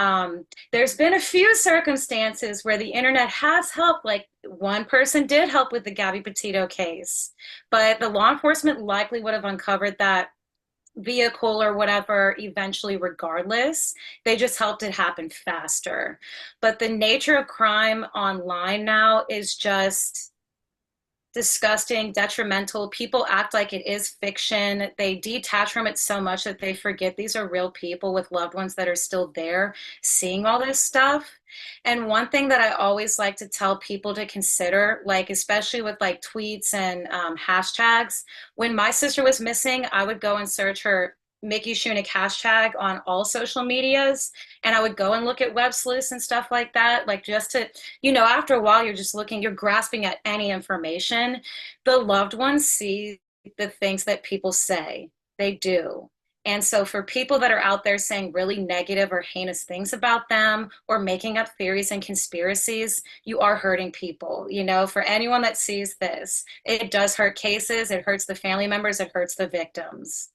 there's been a few circumstances where the internet has helped, like one person did help with the Gabby Petito case, but the law enforcement likely would have uncovered that vehicle or whatever eventually regardless. They just helped it happen faster. But the nature of crime online now is just disgusting, detrimental. People act like it is fiction. They detach from it so much that they forget these are real people with loved ones that are still there seeing all this stuff. And one thing that I always like to tell people to consider, like especially with like tweets and hashtags, when my sister was missing, I would go and search her Mickey Shunick hashtag on all social medias. And I would go and look at web sleuths and stuff like that, like just to, after a while, you're just looking, you're grasping at any information. The loved ones see the things that people say. They do. And so for people that are out there saying really negative or heinous things about them or making up theories and conspiracies, you are hurting people. For anyone that sees this, it does hurt cases. It hurts the family members. It hurts the victims.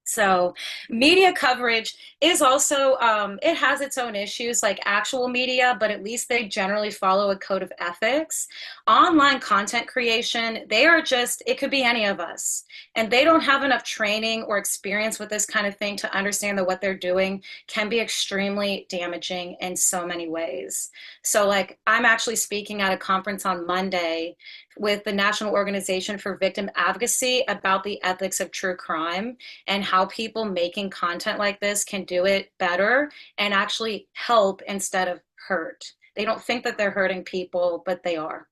So media coverage is also, it has its own issues like actual media, but at least they generally follow a code of ethics. Online content creation, they are just, it could be any of us. And they don't have enough training or experience with this kind of thing to understand that what they're doing can be extremely damaging in so many ways. So like I'm actually speaking at a conference on Monday with the National Organization for Victim Advocacy about the ethics of true crime and how people making content like this can do it better and actually help instead of hurt. They don't think that they're hurting people, but they are.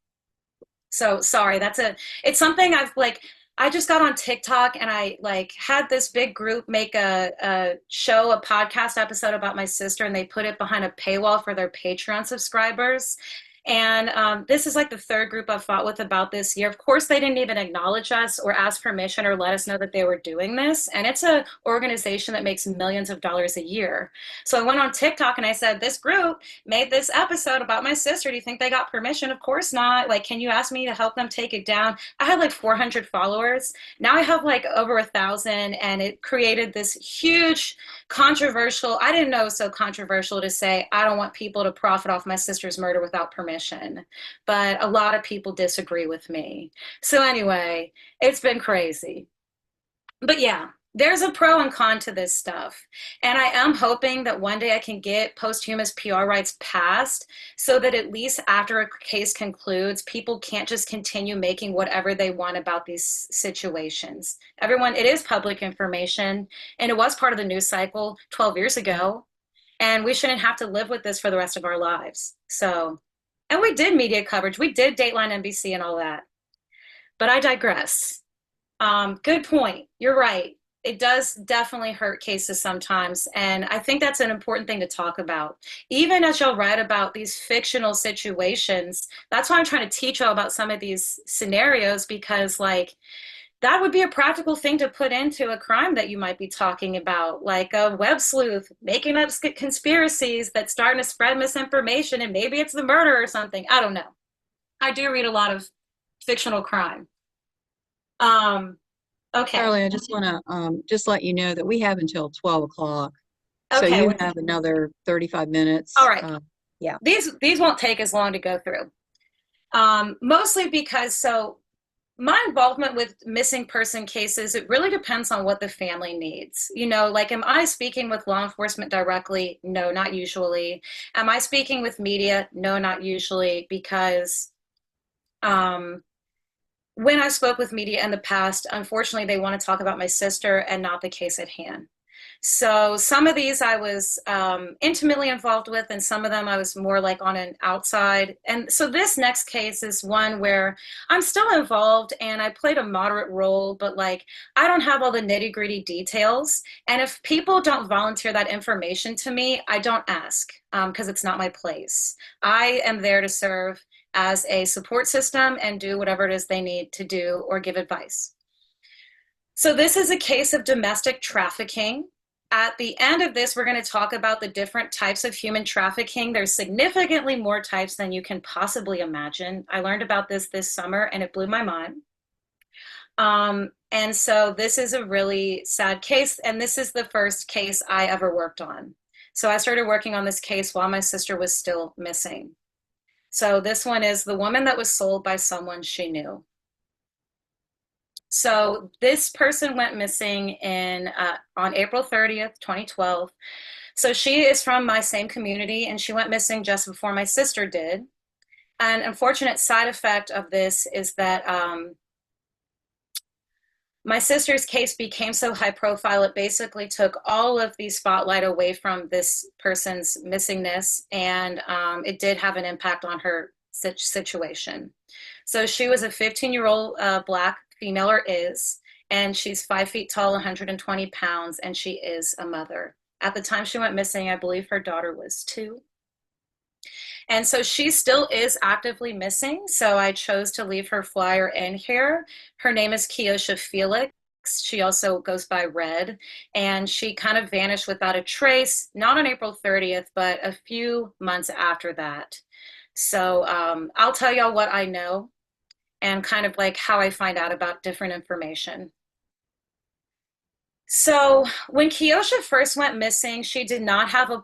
So sorry, it's something I just got on TikTok and I like had this big group make a podcast episode about my sister and they put it behind a paywall for their Patreon subscribers. And this is like the third group I've fought with about this year. Of course, they didn't even acknowledge us or ask permission or let us know that they were doing this. And it's an organization that makes millions of dollars a year. So I went on TikTok and I said, this group made this episode about my sister. Do you think they got permission? Of course not. Like, can you ask me to help them take it down? I had like 400 followers. Now I have like over 1,000, and it created this huge controversial. I didn't know it was so controversial to say, I don't want people to profit off my sister's murder without permission. But a lot of people disagree with me. So anyway, it's been crazy. But yeah, there's a pro and con to this stuff. And I am hoping that one day I can get posthumous PR rights passed so that at least after a case concludes, people can't just continue making whatever they want about these situations. Everyone, it is public information, and it was part of the news cycle 12 years ago. And we shouldn't have to live with this for the rest of our lives. So, and we did media coverage. We did Dateline NBC and all that. But I digress. Good point. You're right. It does definitely hurt cases sometimes. And I think that's an important thing to talk about. Even as y'all write about these fictional situations, that's why I'm trying to teach y'all about some of these scenarios, because like, that would be a practical thing to put into a crime that you might be talking about, like a web sleuth making up conspiracies that's starting to spread misinformation, and maybe it's the murder or something. I don't know. I do read a lot of fictional crime. Okay. Charlie, I just want to just let you know that we have until 12 o'clock. So Okay. you have another 35 minutes. All right. Yeah. These won't take as long to go through. Mostly because, so my involvement with missing person cases, it really depends on what the family needs. You know, like, am I speaking with law enforcement directly? No, not usually. Am I speaking with media? No, not usually, because when I spoke with media in the past, unfortunately, they want to talk about my sister and not the case at hand. So some of these I was intimately involved with, and some of them I was more like on an outside. And so this next case is one where I'm still involved and I played a moderate role, but like, I don't have all the nitty-gritty details. And if people don't volunteer that information to me, I don't ask, because it's not my place. I am there to serve as a support system and do whatever it is they need to do or give advice. So this is a case of domestic trafficking. At the end of this, we're going to talk about the different types of human trafficking. There's significantly more types than you can possibly imagine. I learned about this summer and it blew my mind. And so this is a really sad case, and this is the first case I ever worked on. So I started working on this case while my sister was still missing. So this one is the woman that was sold by someone she knew. So this person went missing on April 30th, 2012. So she is from my same community, and she went missing just before my sister did. An unfortunate side effect of this is that my sister's case became so high profile, it basically took all of the spotlight away from this person's missingness, and it did have an impact on her situation. So she was a 15-year-old Black female, or is, and she's 5 feet tall, 120 pounds, and she is a mother. At the time she went missing, I believe her daughter was 2. And so she still is actively missing, so I chose to leave her flyer in here. Her name is Keosha Felix. She also goes by Red, and she kind of vanished without a trace, not on April 30th, but a few months after that. So I'll tell y'all what I know and kind of like how I find out about different information. So when Keosha first went missing, she did not have a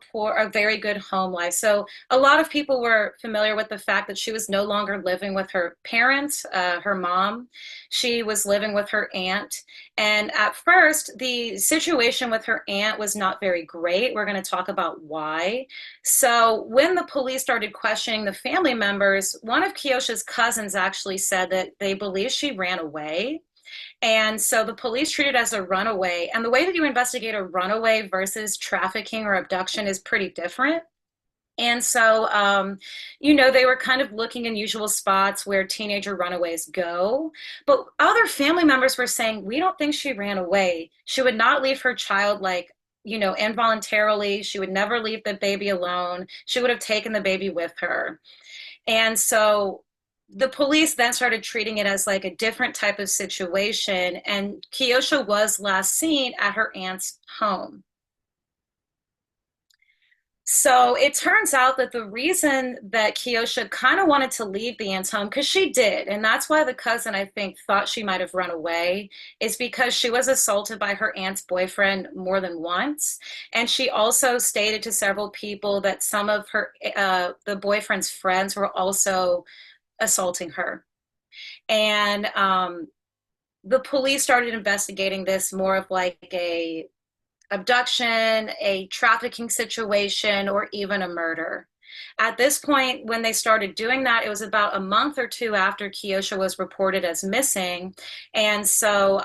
very good home life. So a lot of people were familiar with the fact that she was no longer living with her parents, her mom. She was living with her aunt. And at first, the situation with her aunt was not very great. We're going to talk about why. So when the police started questioning the family members, one of Keosha's cousins actually said that they believe she ran away. And so the police treat it as a runaway. And the way that you investigate a runaway versus trafficking or abduction is pretty different. And so, you know, they were kind of looking in usual spots where teenager runaways go. But other family members were saying, we don't think she ran away. She would not leave her child, like, you know, involuntarily. She would never leave the baby alone. She would have taken the baby with her. And so the police then started treating it as like a different type of situation. And Kiosha was last seen at her aunt's home. So it turns out that the reason that Kiosha kind of wanted to leave the aunt's home, because she did, and that's why the cousin, I think, thought she might have run away, is because she was assaulted by her aunt's boyfriend more than once. And she also stated to several people that some of the boyfriend's friends were also assaulting her. And the police started investigating this more of like a abduction, a trafficking situation, or even a murder. At this point, when they started doing that, it was about a month or two after Kiosha was reported as missing. And so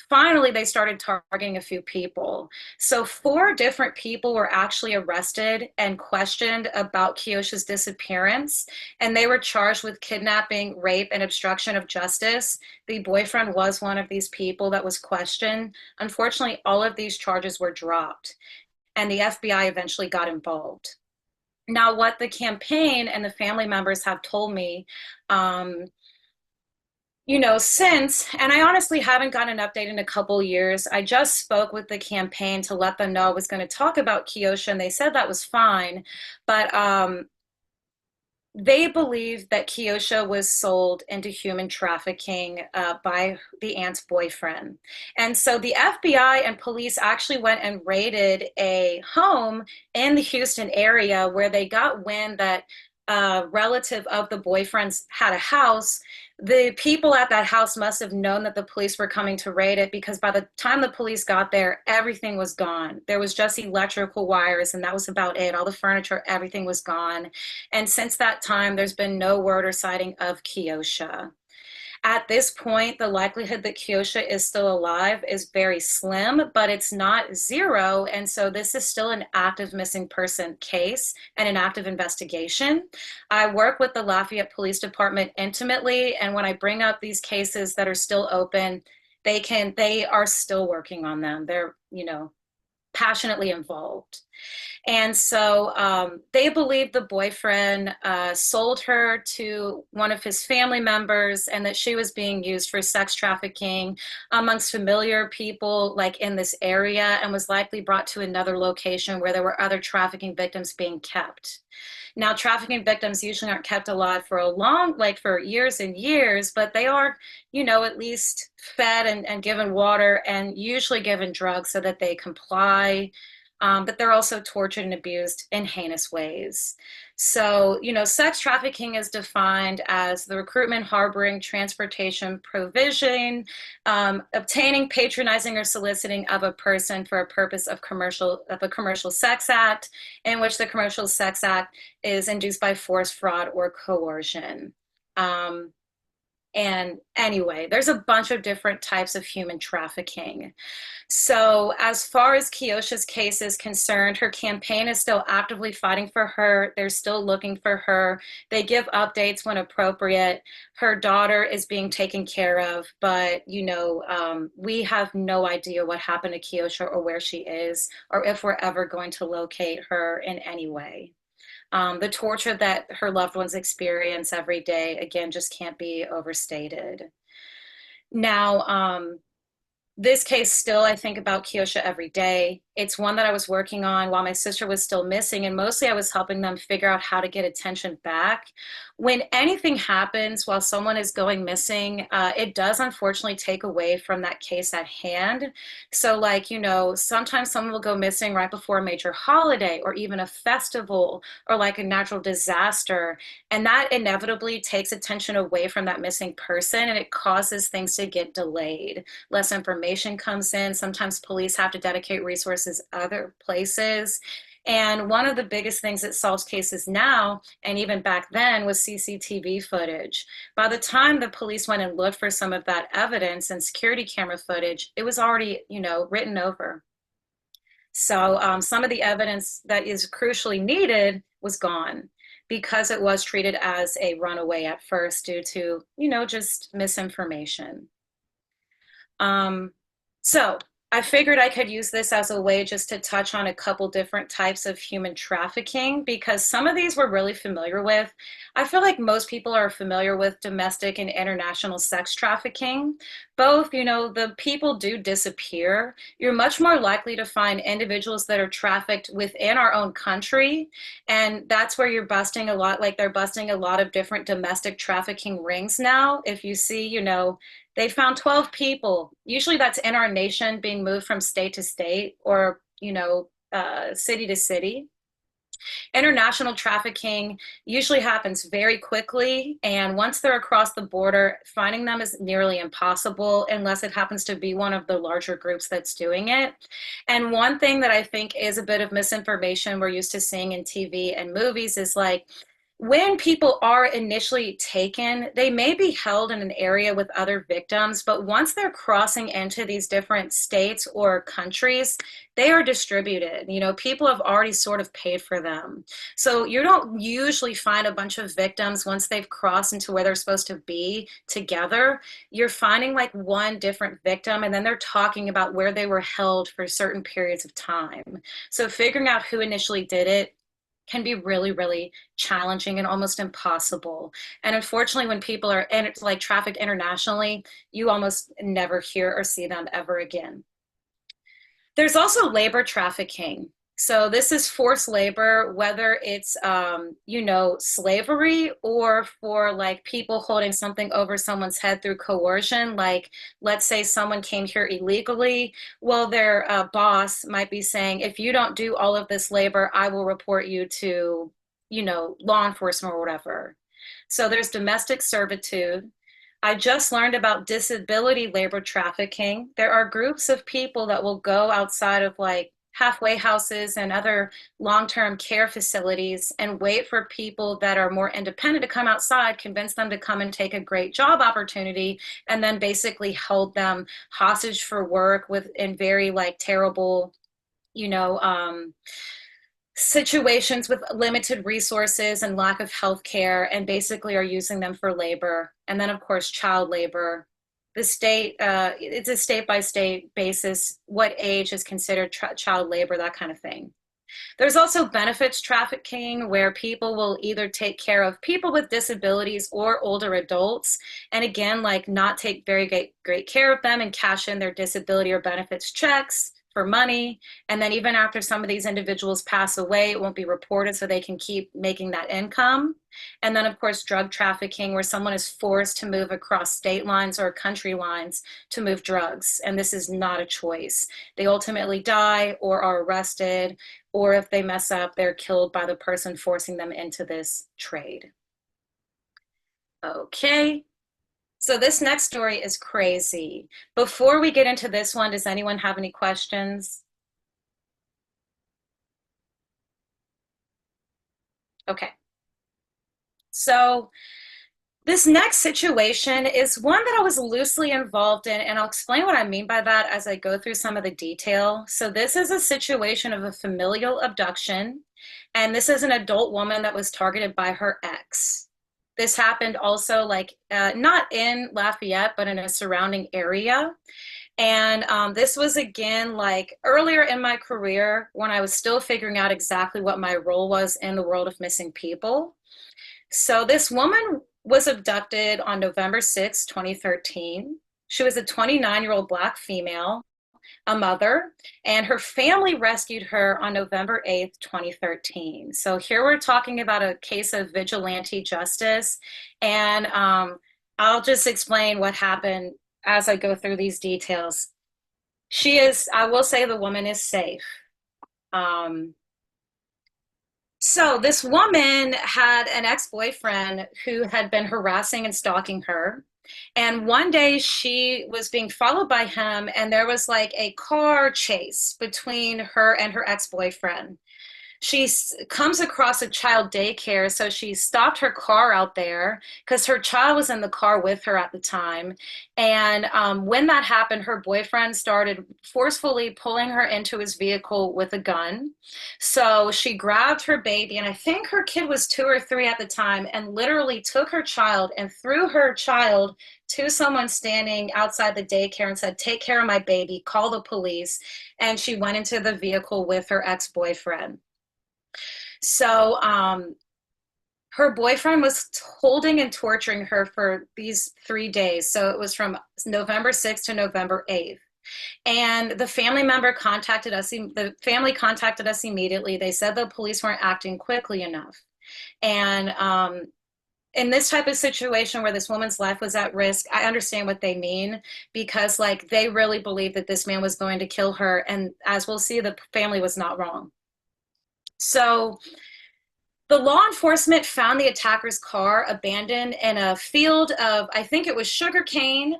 finally, they started targeting a few people. So 4 different people were actually arrested and questioned about Kiosha's disappearance. And they were charged with kidnapping, rape, and obstruction of justice. The boyfriend was one of these people that was questioned. Unfortunately, all of these charges were dropped, and the FBI eventually got involved. Now, what the campaign and the family members have told me, since, and I honestly haven't gotten an update in a couple years. I just spoke with the campaign to let them know I was going to talk about Kiosha, and they said that was fine. But they believe that Kiosha was sold into human trafficking by the aunt's boyfriend. And so the FBI and police actually went and raided a home in the Houston area where they got wind that a relative of the boyfriend's had a house. The people at that house must have known that the police were coming to raid it, because by the time the police got there, everything was gone. There was just electrical wires, and that was about it. All the furniture, everything was gone. And since that time, there's been no word or sighting of Kiosha. At this point, the likelihood that Kiosha is still alive is very slim, but it's not zero. And so this is still an active missing person case and an active investigation. I work with the Lafayette Police Department intimately, and when I bring up these cases that are still open, they are still working on them. They're, passionately involved. And so they believe the boyfriend sold her to one of his family members, and that she was being used for sex trafficking amongst familiar people like in this area, and was likely brought to another location where there were other trafficking victims being kept. Now, trafficking victims usually aren't kept alive for for years and years, but they are, at least fed and given water, and usually given drugs so that they comply. But they're also tortured and abused in heinous ways. So, sex trafficking is defined as the recruitment, harboring, transportation, provision, obtaining, patronizing, or soliciting of a person for a purpose of a commercial sex act, in which the commercial sex act is induced by force, fraud, or coercion. And anyway, there's a bunch of different types of human trafficking. So as far as Kiosha's case is concerned, her campaign is still actively fighting for her. They're still looking for her. They give updates when appropriate. Her daughter is being taken care of, but we have no idea what happened to Kiosha or where she is, or if we're ever going to locate her in any way. The torture that her loved ones experience every day, again, just can't be overstated. Now, this case still, I think about Kiosha every day. It's one that I was working on while my sister was still missing, and mostly I was helping them figure out how to get attention back. When anything happens while someone is going missing, it does unfortunately take away from that case at hand. So sometimes someone will go missing right before a major holiday or even a festival or like a natural disaster. And that inevitably takes attention away from that missing person, and it causes things to get delayed. Less information comes in. Sometimes police have to dedicate resources other places. And one of the biggest things that solves cases now, and even back then, was CCTV footage. By the time the police went and looked for some of that evidence and security camera footage, it was already, written over. So some of the evidence that is crucially needed was gone, because it was treated as a runaway at first due to, just misinformation. So I figured I could use this as a way just to touch on a couple different types of human trafficking because some of these we're really familiar with. I feel like most people are familiar with domestic and international sex trafficking. Both, the people do disappear. You're much more likely to find individuals that are trafficked within our own country. And that's where you're busting a lot, like they're busting a lot of different domestic trafficking rings now. If you see, they found 12 people. Usually that's in our nation being moved from state to state or, city to city. International trafficking usually happens very quickly. And once they're across the border, finding them is nearly impossible unless it happens to be one of the larger groups that's doing it. And one thing that I think is a bit of misinformation we're used to seeing in TV and movies is like, when people are initially taken, they may be held in an area with other victims, but once they're crossing into these different states or countries, they are distributed. People have already sort of paid for them. So you don't usually find a bunch of victims once they've crossed into where they're supposed to be together. You're finding like one different victim, and then they're talking about where they were held for certain periods of time. So figuring out who initially did it can be really, really challenging and almost impossible. And unfortunately, when people are like trafficked internationally, you almost never hear or see them ever again. There's also labor trafficking. So this is forced labor, whether it's, slavery or for like people holding something over someone's head through coercion. Like, let's say someone came here illegally. Well, their boss might be saying, if you don't do all of this labor, I will report you to, law enforcement or whatever. So there's domestic servitude. I just learned about disability labor trafficking. There are groups of people that will go outside of like halfway houses and other long-term care facilities and wait for people that are more independent to come outside, convince them to come and take a great job opportunity, and then basically hold them hostage for work in very like terrible, situations with limited resources and lack of health care, and basically are using them for labor. And then of course, child labor. The state, it's a state by state basis, what age is considered child labor, that kind of thing. There's also benefits trafficking, where people will either take care of people with disabilities or older adults, and again, like not take very great care of them and cash in their disability or benefits checks for money. And then even after some of these individuals pass away, it won't be reported so they can keep making that income. And then of course, drug trafficking, where someone is forced to move across state lines or country lines to move drugs. And this is not a choice. They ultimately die or are arrested, or if they mess up, they're killed by the person forcing them into this trade. Okay. So this next story is crazy. Before we get into this one, does anyone have any questions? Okay. So this next situation is one that I was loosely involved in, and I'll explain what I mean by that as I go through some of the detail. So this is a situation of a familial abduction, and this is an adult woman that was targeted by her ex. This happened also not in Lafayette, but in a surrounding area. And this was again like earlier in my career when I was still figuring out exactly what my role was in the world of missing people. So this woman was abducted on November 6, 2013. She was a 29-year-old Black female, a mother, and her family rescued her on November 8th, 2013. So here we're talking about a case of vigilante justice, and I'll just explain what happened as I go through these details. I will say the woman is safe. So this woman had an ex-boyfriend who had been harassing and stalking her. And one day she was being followed by him, and there was like a car chase between her and her ex-boyfriend. comes across a child daycare, so she stopped her car out there because her child was in the car with her at the time. And when that happened, her boyfriend started forcefully pulling her into his vehicle with a gun. So she grabbed her baby, and I think her kid was 2 or 3 at the time, and literally took her child and threw her child to someone standing outside the daycare and said, "Take care of my baby, call the police." And she went into the vehicle with her ex-boyfriend. So her boyfriend was holding and torturing her for these 3 days. So it was from November 6th to November 8th. And the family member contacted us. The family contacted us immediately. They said the police weren't acting quickly enough. And in this type of situation where this woman's life was at risk, I understand what they mean, because like they really believed that this man was going to kill her. And as we'll see, the family was not wrong. So the law enforcement found the attacker's car abandoned in a field of, I think it was sugarcane,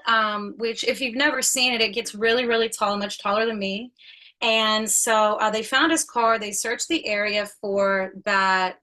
which if you've never seen it, it gets really, really tall, much taller than me. And so they found his car. They searched the area for that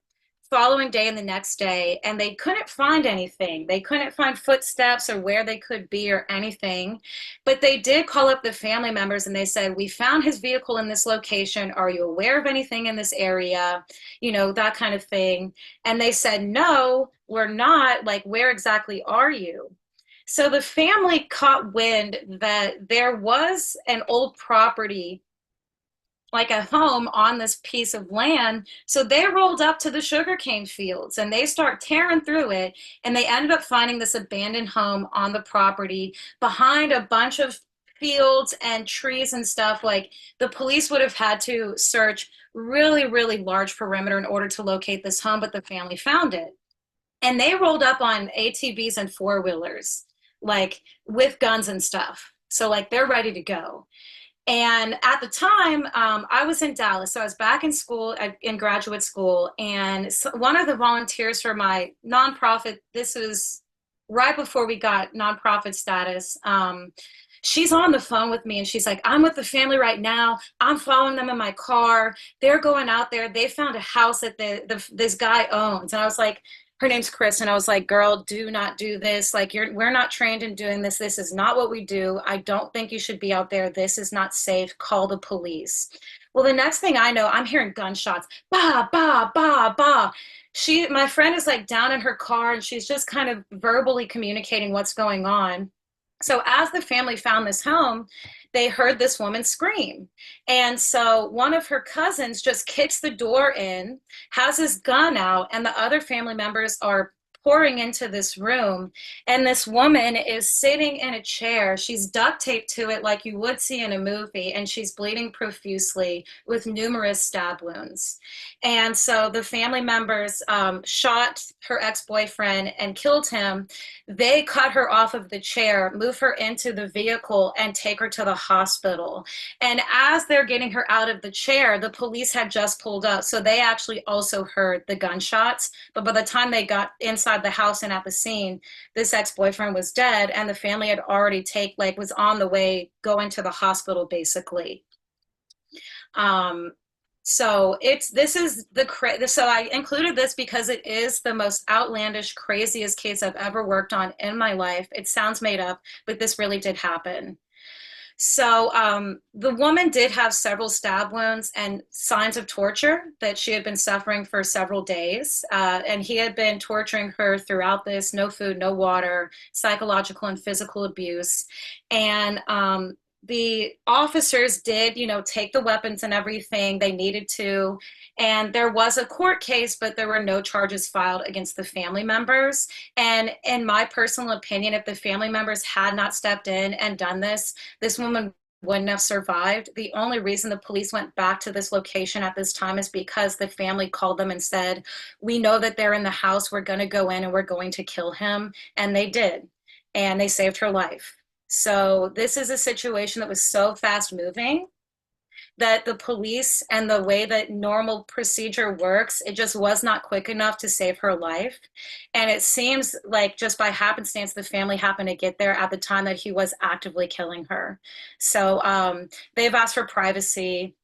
following day and the next day, and they couldn't find anything. They couldn't find footsteps or where they could be or anything. But they did call up the family members and they said, "We found his vehicle in this location. Are you aware of anything in this area?" You know, that kind of thing. And they said, "No, we're not. Like, where exactly are you?" So the family caught wind that there was an old property, like a home on this piece of land. So they rolled up to the sugarcane fields and they start tearing through it. And they ended up finding this abandoned home on the property behind a bunch of fields and trees and stuff. Like the police would have had to search really, really large perimeter in order to locate this home, but the family found it. And they rolled up on ATVs and four-wheelers, like with guns and stuff. So like they're ready to go. And at the time, I was in Dallas, so I was back in school, in graduate school, and one of the volunteers for my nonprofit, this was right before we got nonprofit status, she's on the phone with me and she's like, "I'm with the family right now. I'm following them in my car. They're going out there. They found a house that this guy owns." And I was like, her name's Chris, and I was like, "Girl, do not do this. Like, we're not trained in doing this. This is not what we do. I don't think you should be out there. This is not safe. Call the police." Well, the next thing I know, I'm hearing gunshots. Bah, bah, bah, bah. My friend is like down in her car and she's just kind of verbally communicating what's going on. So as the family found this home, they heard this woman scream. And so one of her cousins just kicks the door in, has his gun out, and the other family members are pouring into this room. And this woman is sitting in a chair. She's duct taped to it like you would see in a movie, and she's bleeding profusely with numerous stab wounds. And so the family members shot her ex-boyfriend and killed him. They cut her off of the chair, move her into the vehicle, and take her to the hospital. And as they're getting her out of the chair, the police had just pulled up. So they actually also heard the gunshots. But by the time they got inside the house and at the scene, this ex-boyfriend was dead, and the family had already was on the way going to the hospital, basically. So so I included this because it is the most outlandish, craziest case I've ever worked on in my life. It sounds made up, but this really did happen. So the woman did have several stab wounds and signs of torture that she had been suffering for several days. And he had been torturing her throughout this: no food, no water, psychological and physical abuse. And the officers did, take the weapons and everything they needed to. And there was a court case, but there were no charges filed against the family members. And in my personal opinion, if the family members had not stepped in and done this, this woman wouldn't have survived. The only reason the police went back to this location at this time is because the family called them and said, "We know that they're in the house. We're going to go in and we're going to kill him." And they did. And they saved her life. So this is a situation that was so fast moving that the police and the way that normal procedure works, it just was not quick enough to save her life. And it seems like just by happenstance, the family happened to get there at the time that he was actively killing her. So they've asked for privacy.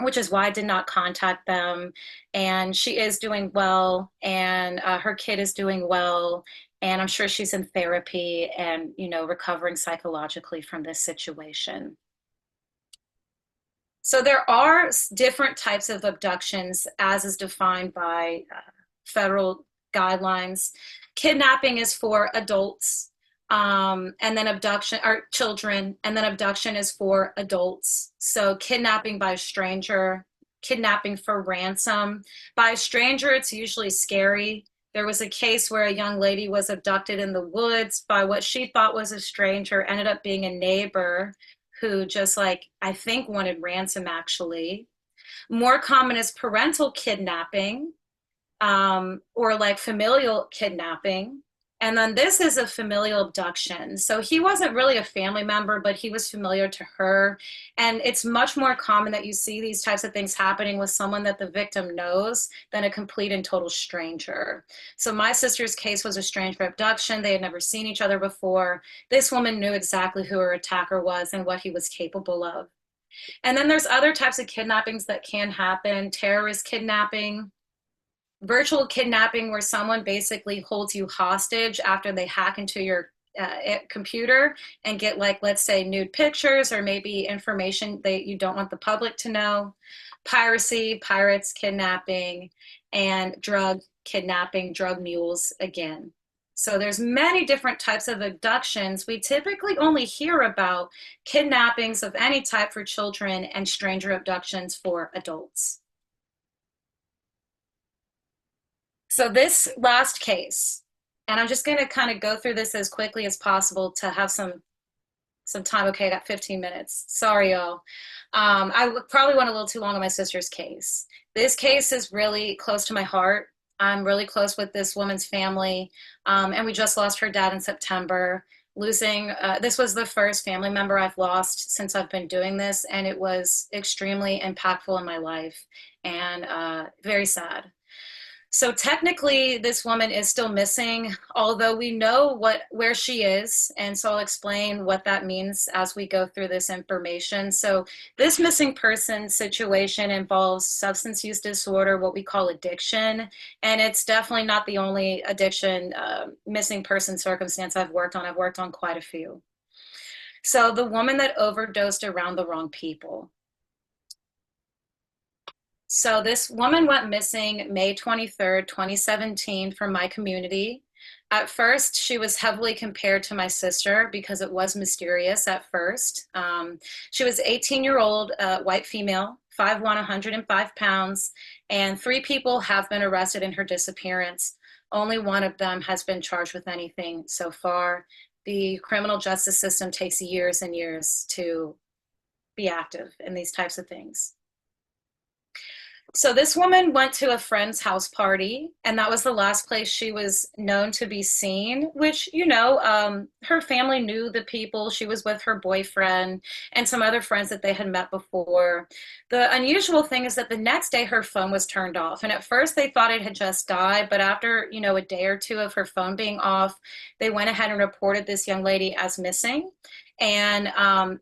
which is why I did not contact them. And she is doing well, and her kid is doing well. And I'm sure she's in therapy and, recovering psychologically from this situation. So there are different types of abductions as is defined by federal guidelines. Kidnapping is for adults, and then abduction or children, and then abduction is for adults. So kidnapping by a stranger, kidnapping for ransom. By a stranger, it's usually scary. There was a case where a young lady was abducted in the woods by what she thought was a stranger, ended up being a neighbor who just I think wanted ransom actually. More common is parental kidnapping, or familial kidnapping. And then this is a familial abduction. So he wasn't really a family member, but he was familiar to her. And it's much more common that you see these types of things happening with someone that the victim knows than a complete and total stranger. So my sister's case was a stranger abduction. They had never seen each other before. This woman knew exactly who her attacker was and what he was capable of. And then there's other types of kidnappings that can happen. Terrorist kidnapping, virtual kidnapping, where someone basically holds you hostage after they hack into your computer and get let's say nude pictures or maybe information that you don't want the public to know. Piracy, pirates kidnapping, and drug kidnapping, drug mules again. So there's many different types of abductions. We typically only hear about kidnappings of any type for children and stranger abductions for adults. So this last case, and I'm just going to kind of go through this as quickly as possible to have some time. Okay, I got 15 minutes. Sorry, y'all. I probably went a little too long on my sister's case. This case is really close to my heart. I'm really close with this woman's family, and we just lost her dad in September. This was the first family member I've lost since I've been doing this, and it was extremely impactful in my life and very sad. So technically, this woman is still missing, although we know where she is. And so I'll explain what that means as we go through this information. So this missing person situation involves substance use disorder, what we call addiction. And it's definitely not the only addiction missing person circumstance I've worked on. I've worked on quite a few. So the woman that overdosed around the wrong people. So this woman went missing May 23rd, 2017 from my community. At first, she was heavily compared to my sister because it was mysterious at first. She was 18-year-old white female, 5'1", 105 pounds, and 3 people have been arrested in her disappearance. Only one of them has been charged with anything so far. The criminal justice system takes years and years to be active in these types of things. So this woman went to a friend's house party, and that was the last place she was known to be seen, which, her family knew the people. She was with her boyfriend and some other friends that they had met before. The unusual thing is that the next day her phone was turned off. And at first they thought it had just died, but after, a day or two of her phone being off, they went ahead and reported this young lady as missing. And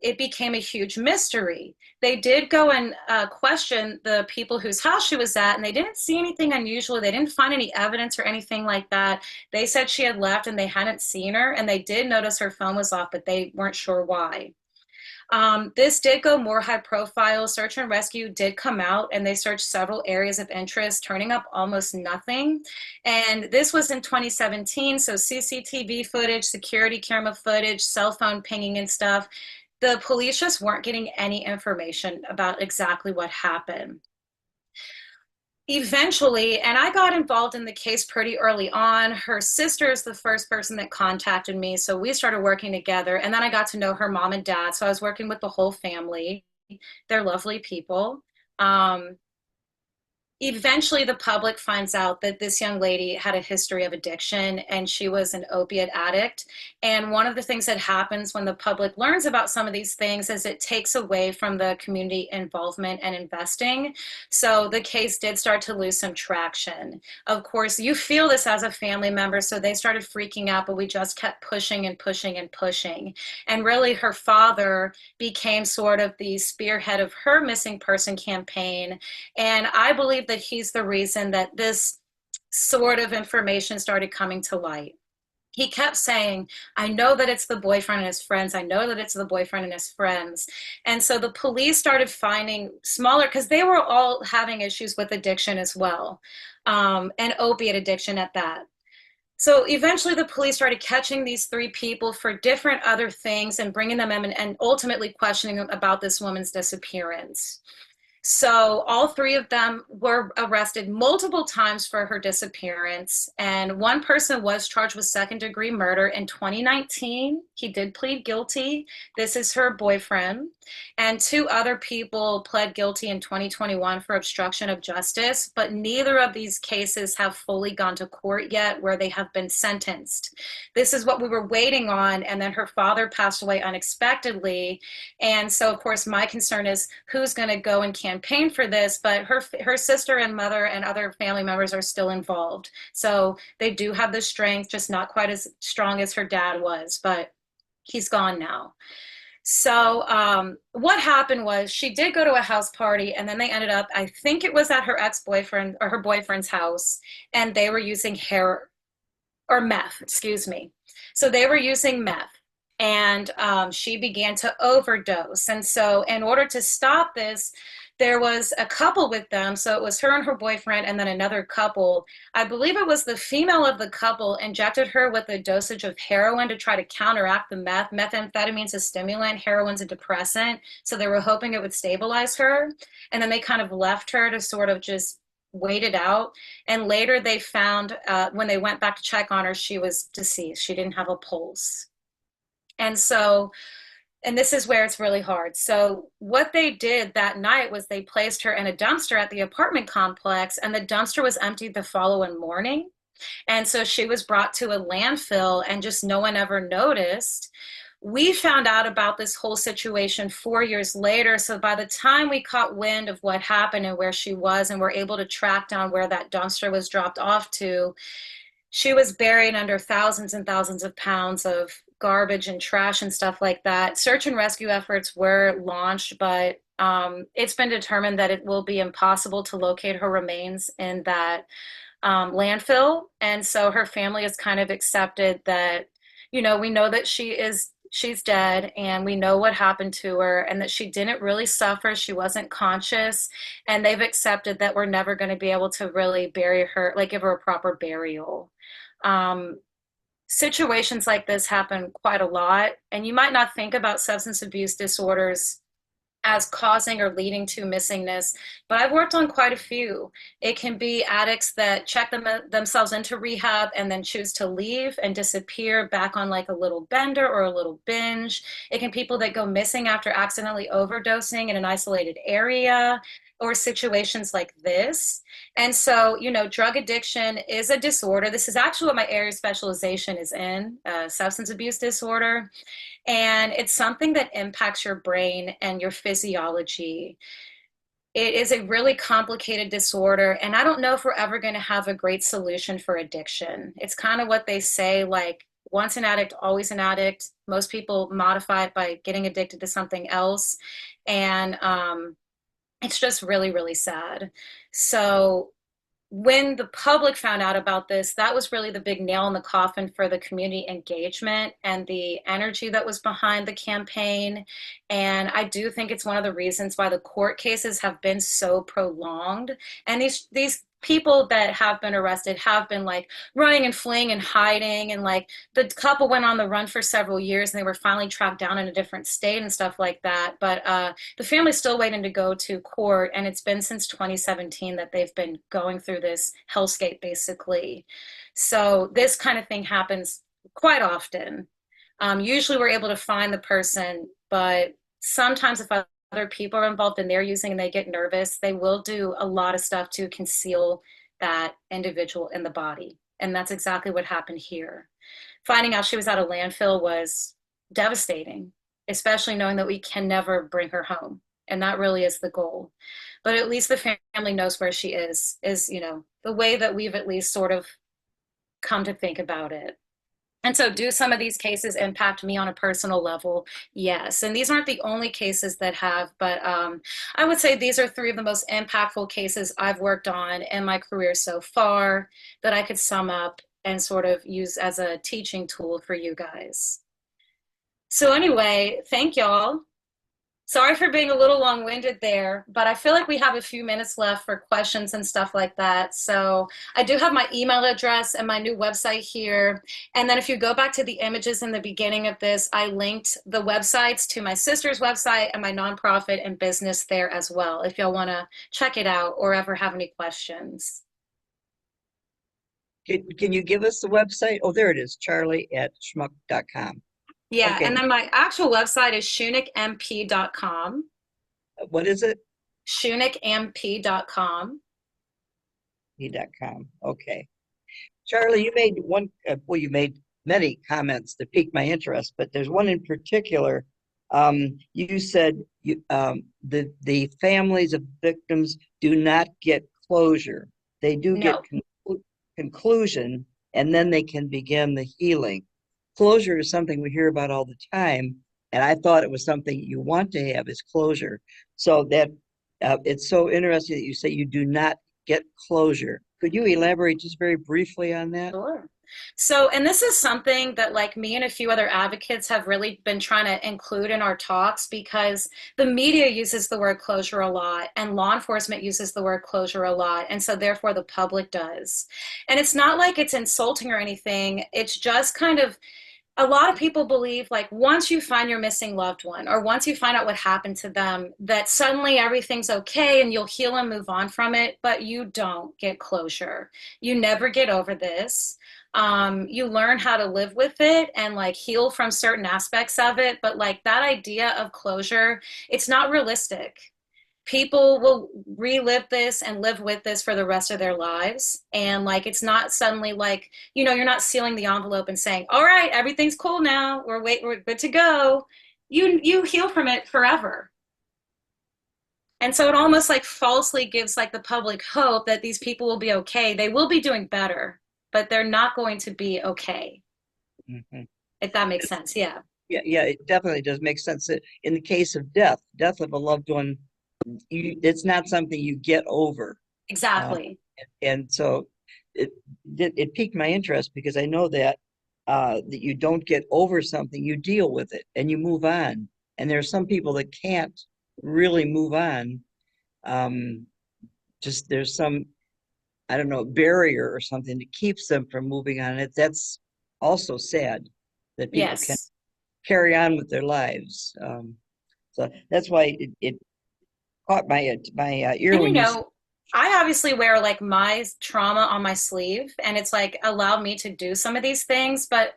it became a huge mystery. They did go and question the people whose house she was at, and they didn't see anything unusual. They didn't find any evidence or anything like that. They said she had left and they hadn't seen her, and they did notice her phone was off, but they weren't sure why. This did go more high profile. Search and rescue did come out, and they searched several areas of interest, turning up almost nothing. And this was in 2017, so CCTV footage, security camera footage, cell phone pinging and stuff. The police just weren't getting any information about exactly what happened. Eventually, and I got involved in the case pretty early on. Her sister is the first person that contacted me, so we started working together, and then I got to know her mom and dad, so I was working with the whole family. They're lovely people. eventually the public finds out that this young lady had a history of addiction and she was an opiate addict. And one of the things that happens when the public learns about some of these things is it takes away from the community involvement and investing. So the case did start to lose some traction. Of course, you feel this as a family member, so they started freaking out, but we just kept pushing and pushing and pushing. And really her father became sort of the spearhead of her missing person campaign. And I believe that he's the reason that this sort of information started coming to light. He kept saying, I know that it's the boyfriend and his friends. I know that it's the boyfriend and his friends. And so the police started finding smaller, because they were all having issues with addiction as well, and opiate addiction at that. So eventually the police started catching these three people for different other things and bringing them in and ultimately questioning them about this woman's disappearance. So all three of them were arrested multiple times for her disappearance. And one person was charged with second-degree murder in 2019. He did plead guilty. This is her boyfriend. And two other people pled guilty in 2021 for obstruction of justice, but neither of these cases have fully gone to court yet where they have been sentenced. This is what we were waiting on, and then her father passed away unexpectedly. And so, of course, my concern is who's going to go and campaign for this, but her sister and mother and other family members are still involved. So they do have the strength, just not quite as strong as her dad was, but he's gone now. So what happened was she did go to a house party, and then they ended up, I think it was at her ex-boyfriend or her boyfriend's house, and they were using meth, excuse me. So they were using meth, and she began to overdose. And so in order to stop this, there was a couple with them. So it was her and her boyfriend and then another couple. I believe it was the female of the couple injected her with a dosage of heroin to try to counteract the meth. Methamphetamine's a stimulant, heroin's a depressant. So they were hoping it would stabilize her. And then they kind of left her to sort of just wait it out. And later they found, when they went back to check on her, she was deceased. She didn't have a pulse. And so, and this is where it's really hard. So what they did that night was they placed her in a dumpster at the apartment complex, and the dumpster was emptied the following morning. And so she was brought to a landfill, and just no one ever noticed. We found out about this whole situation 4 years later. So by the time we caught wind of what happened and where she was, and were able to track down where that dumpster was dropped off to, she was buried under thousands and thousands of pounds of garbage and trash and stuff like that. Search and rescue efforts were launched, but it's been determined that it will be impossible to locate her remains in that landfill. And so her family has kind of accepted that, you know, we know that she's dead, and we know what happened to her, and that she didn't really suffer. She wasn't conscious, and they've accepted that we're never going to be able to really bury her, like give her a proper burial. Situations like this happen quite a lot, and you might not think about substance abuse disorders as causing or leading to missingness, but I've worked on quite a few. It can be addicts that check themselves into rehab and then choose to leave and disappear back on like a little bender or a little binge. It can be people that go missing after accidentally overdosing in an isolated area, or situations like this. And so, you know, drug addiction is a disorder. This is actually what my area of specialization is in, substance abuse disorder. And it's something that impacts your brain and your physiology. It is a really complicated disorder, and I don't know if we're ever going to have a great solution for addiction. It's kind of what they say, like, once an addict, always an addict. Most people modify it by getting addicted to something else. And it's just really, really sad. So when the public found out about this, that was really the big nail in the coffin for the community engagement and the energy that was behind the campaign. And I do think it's one of the reasons why the court cases have been so prolonged. And these people that have been arrested have been like running and fleeing and hiding, and like the couple went on the run for several years and they were finally tracked down in a different state and stuff like that. But the family's still waiting to go to court, and it's been since 2017 that they've been going through this hellscape basically. So this kind of thing happens quite often. Usually we're able to find the person, but sometimes if other people are involved and they're using and they get nervous, they will do a lot of stuff to conceal that individual in the body. And that's exactly what happened here. Finding out she was at a landfill was devastating, especially knowing that we can never bring her home. And that really is the goal. But at least the family knows where she is, you know, the way that we've at least sort of come to think about it. And so, do some of these cases impact me on a personal level? Yes. And these aren't the only cases that have, but I would say these are three of the most impactful cases I've worked on in my career so far that I could sum up and sort of use as a teaching tool for you guys. So, anyway, thank y'all. Sorry for being a little long-winded there, but I feel like we have a few minutes left for questions and stuff like that. So I do have my email address and my new website here. And then if you go back to the images in the beginning of this, I linked the websites to my sister's website and my nonprofit and business there as well, if y'all want to check it out or ever have any questions. Can you give us the website? Oh, there it is, charlie@schmuck.com. Yeah, Okay. and then my actual website is shunickmp.com. What is it? shunickmp.com. .com. Okay. Charlie, you made one, well, you made many comments that piqued my interest, but there's one in particular. You said the families of victims do not get closure. They do get conclusion, and then they can begin the healing. Closure is something we hear about all the time, and I thought it was something you want to have is closure. So that it's so interesting that you say you do not get closure. Could you elaborate just very briefly on that? Sure. So, and this is something that like me and a few other advocates have really been trying to include in our talks, because the media uses the word closure a lot and law enforcement uses the word closure a lot. And so therefore the public does. And it's not like it's insulting or anything. It's just kind of, a lot of people believe like once you find your missing loved one or once you find out what happened to them, that suddenly everything's okay and you'll heal and move on from it, but you don't get closure. You never get over this. You learn how to live with it and like heal from certain aspects of it, but like that idea of closure, it's not realistic. People will relive this and live with this for the rest of their lives. And like, it's not suddenly like, you know, you're not sealing the envelope and saying, all right, everything's cool now. We're good to go. You heal from it forever. And so it almost like falsely gives like the public hope that these people will be okay. They will be doing better, but they're not going to be okay. Mm-hmm. If that makes sense. Yeah. Yeah, it definitely does make sense. In the case of death of a loved one, it's not something you get over. Exactly. And so it piqued my interest because I know that that you don't get over something, you deal with it and you move on. And there are some people that can't really move on. Just there's some, I don't know, barrier or something that keeps them from moving on. That's also sad that people can carry on with their lives. So that's why it caught my ear. And you know, I obviously wear like my trauma on my sleeve, and it's like allowed me to do some of these things, but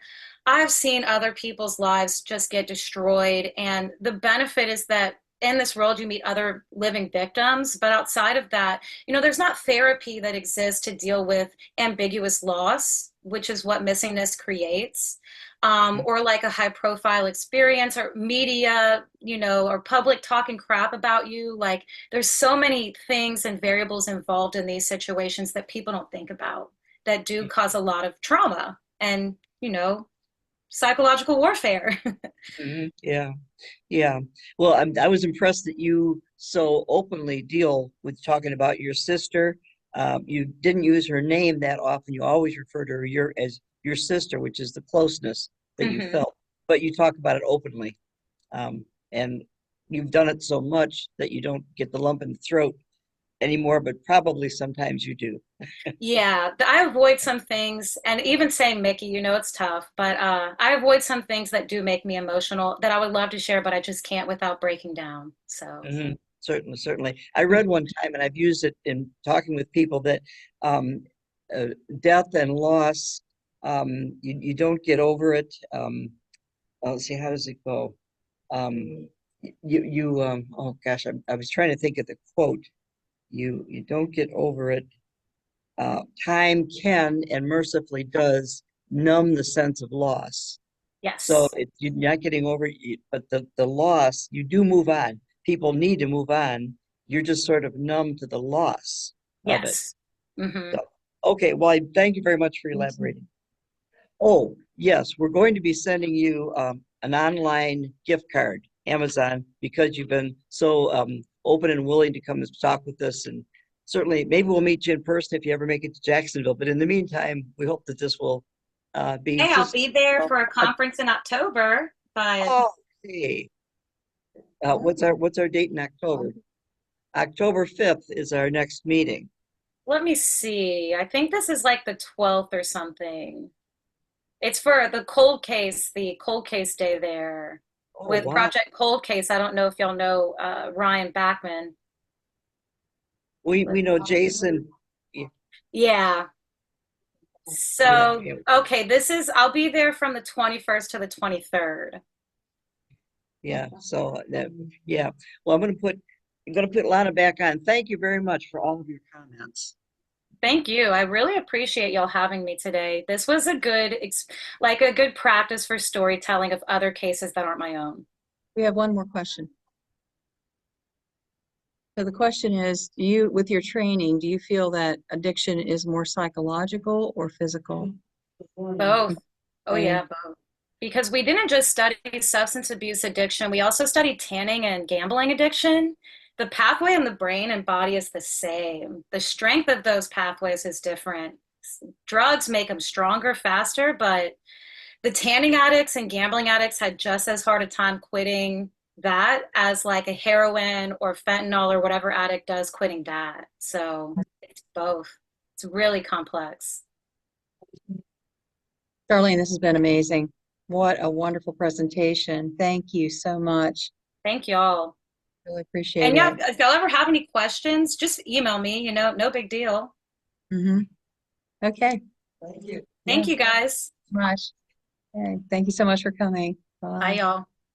I've seen other people's lives just get destroyed. And the benefit is that in this world, you meet other living victims. But outside of that, you know, there's not therapy that exists to deal with ambiguous loss, which is what missingness creates. Or like a high profile experience or media, you know, or public talking crap about you. Like there's so many things and variables involved in these situations that people don't think about that do cause a lot of trauma and, you know, psychological warfare. Mm-hmm. Yeah. Well, I was impressed that you so openly deal with talking about your sister. You didn't use her name that often. You always refer to her as your sister, which is the closeness that you felt, but you talk about it openly. And you've done it so much that you don't get the lump in the throat anymore, but probably sometimes you do. Yeah, I avoid some things, and even saying Mickey, you know, it's tough, but I avoid some things that do make me emotional that I would love to share, but I just can't without breaking down. So Certainly. I read one time, and I've used it in talking with people, that death and loss, you don't get over it. Let's see, how does it go? oh gosh, I was trying to think of the quote. You don't get over it. Time can and mercifully does numb the sense of loss. So Yes. you're not getting over it, but the loss, you do move on. People need to move on. You're just sort of numb to the loss of it. Yes. Mm-hmm. So, okay, well, thank you very much for elaborating. Oh, yes, we're going to be sending you an online gift card, Amazon, because you've been so open and willing to come and talk with us. And certainly, maybe we'll meet you in person if you ever make it to Jacksonville. But in the meantime, we hope that this will be Hey, I'll just. be there for a conference in October, but Oh, hey. What's our date in October? October 5th is our next meeting. let me see. I think this is like the 12th or something. It's for the cold case day there Oh, with wow. Project Cold Case. I don't know if y'all know Ryan Backman. We know Jason. Yeah. Yeah, So, okay, I'll be there from the 21st to the 23rd. yeah. So that, yeah. Well, I'm gonna put Lana back on. Thank you very much for all of your comments. Thank you. I really appreciate y'all having me today. This was a like a good practice for storytelling of other cases that aren't my own. We have one more question. So the question is, with your training, do you feel that addiction is more psychological or physical? Both. Oh, Okay. yeah, both. Because we didn't just study substance abuse addiction, we also studied tanning and gambling addiction. The pathway in the brain and body is the same. The strength of those pathways is different. Drugs make them stronger, faster, but the tanning addicts and gambling addicts had just as hard a time quitting that as like a heroin or fentanyl or whatever addict does quitting that. So it's both. It's really complex. Charlene, this has been amazing. What a wonderful presentation. Thank you so much. Thank y'all. Really appreciate And yeah, it. if y'all ever have any questions, just email me, no big deal. Okay. Thank you. Thank Yeah, you guys. much. Okay. Thank you so much for coming. Bye, Bye. y'all.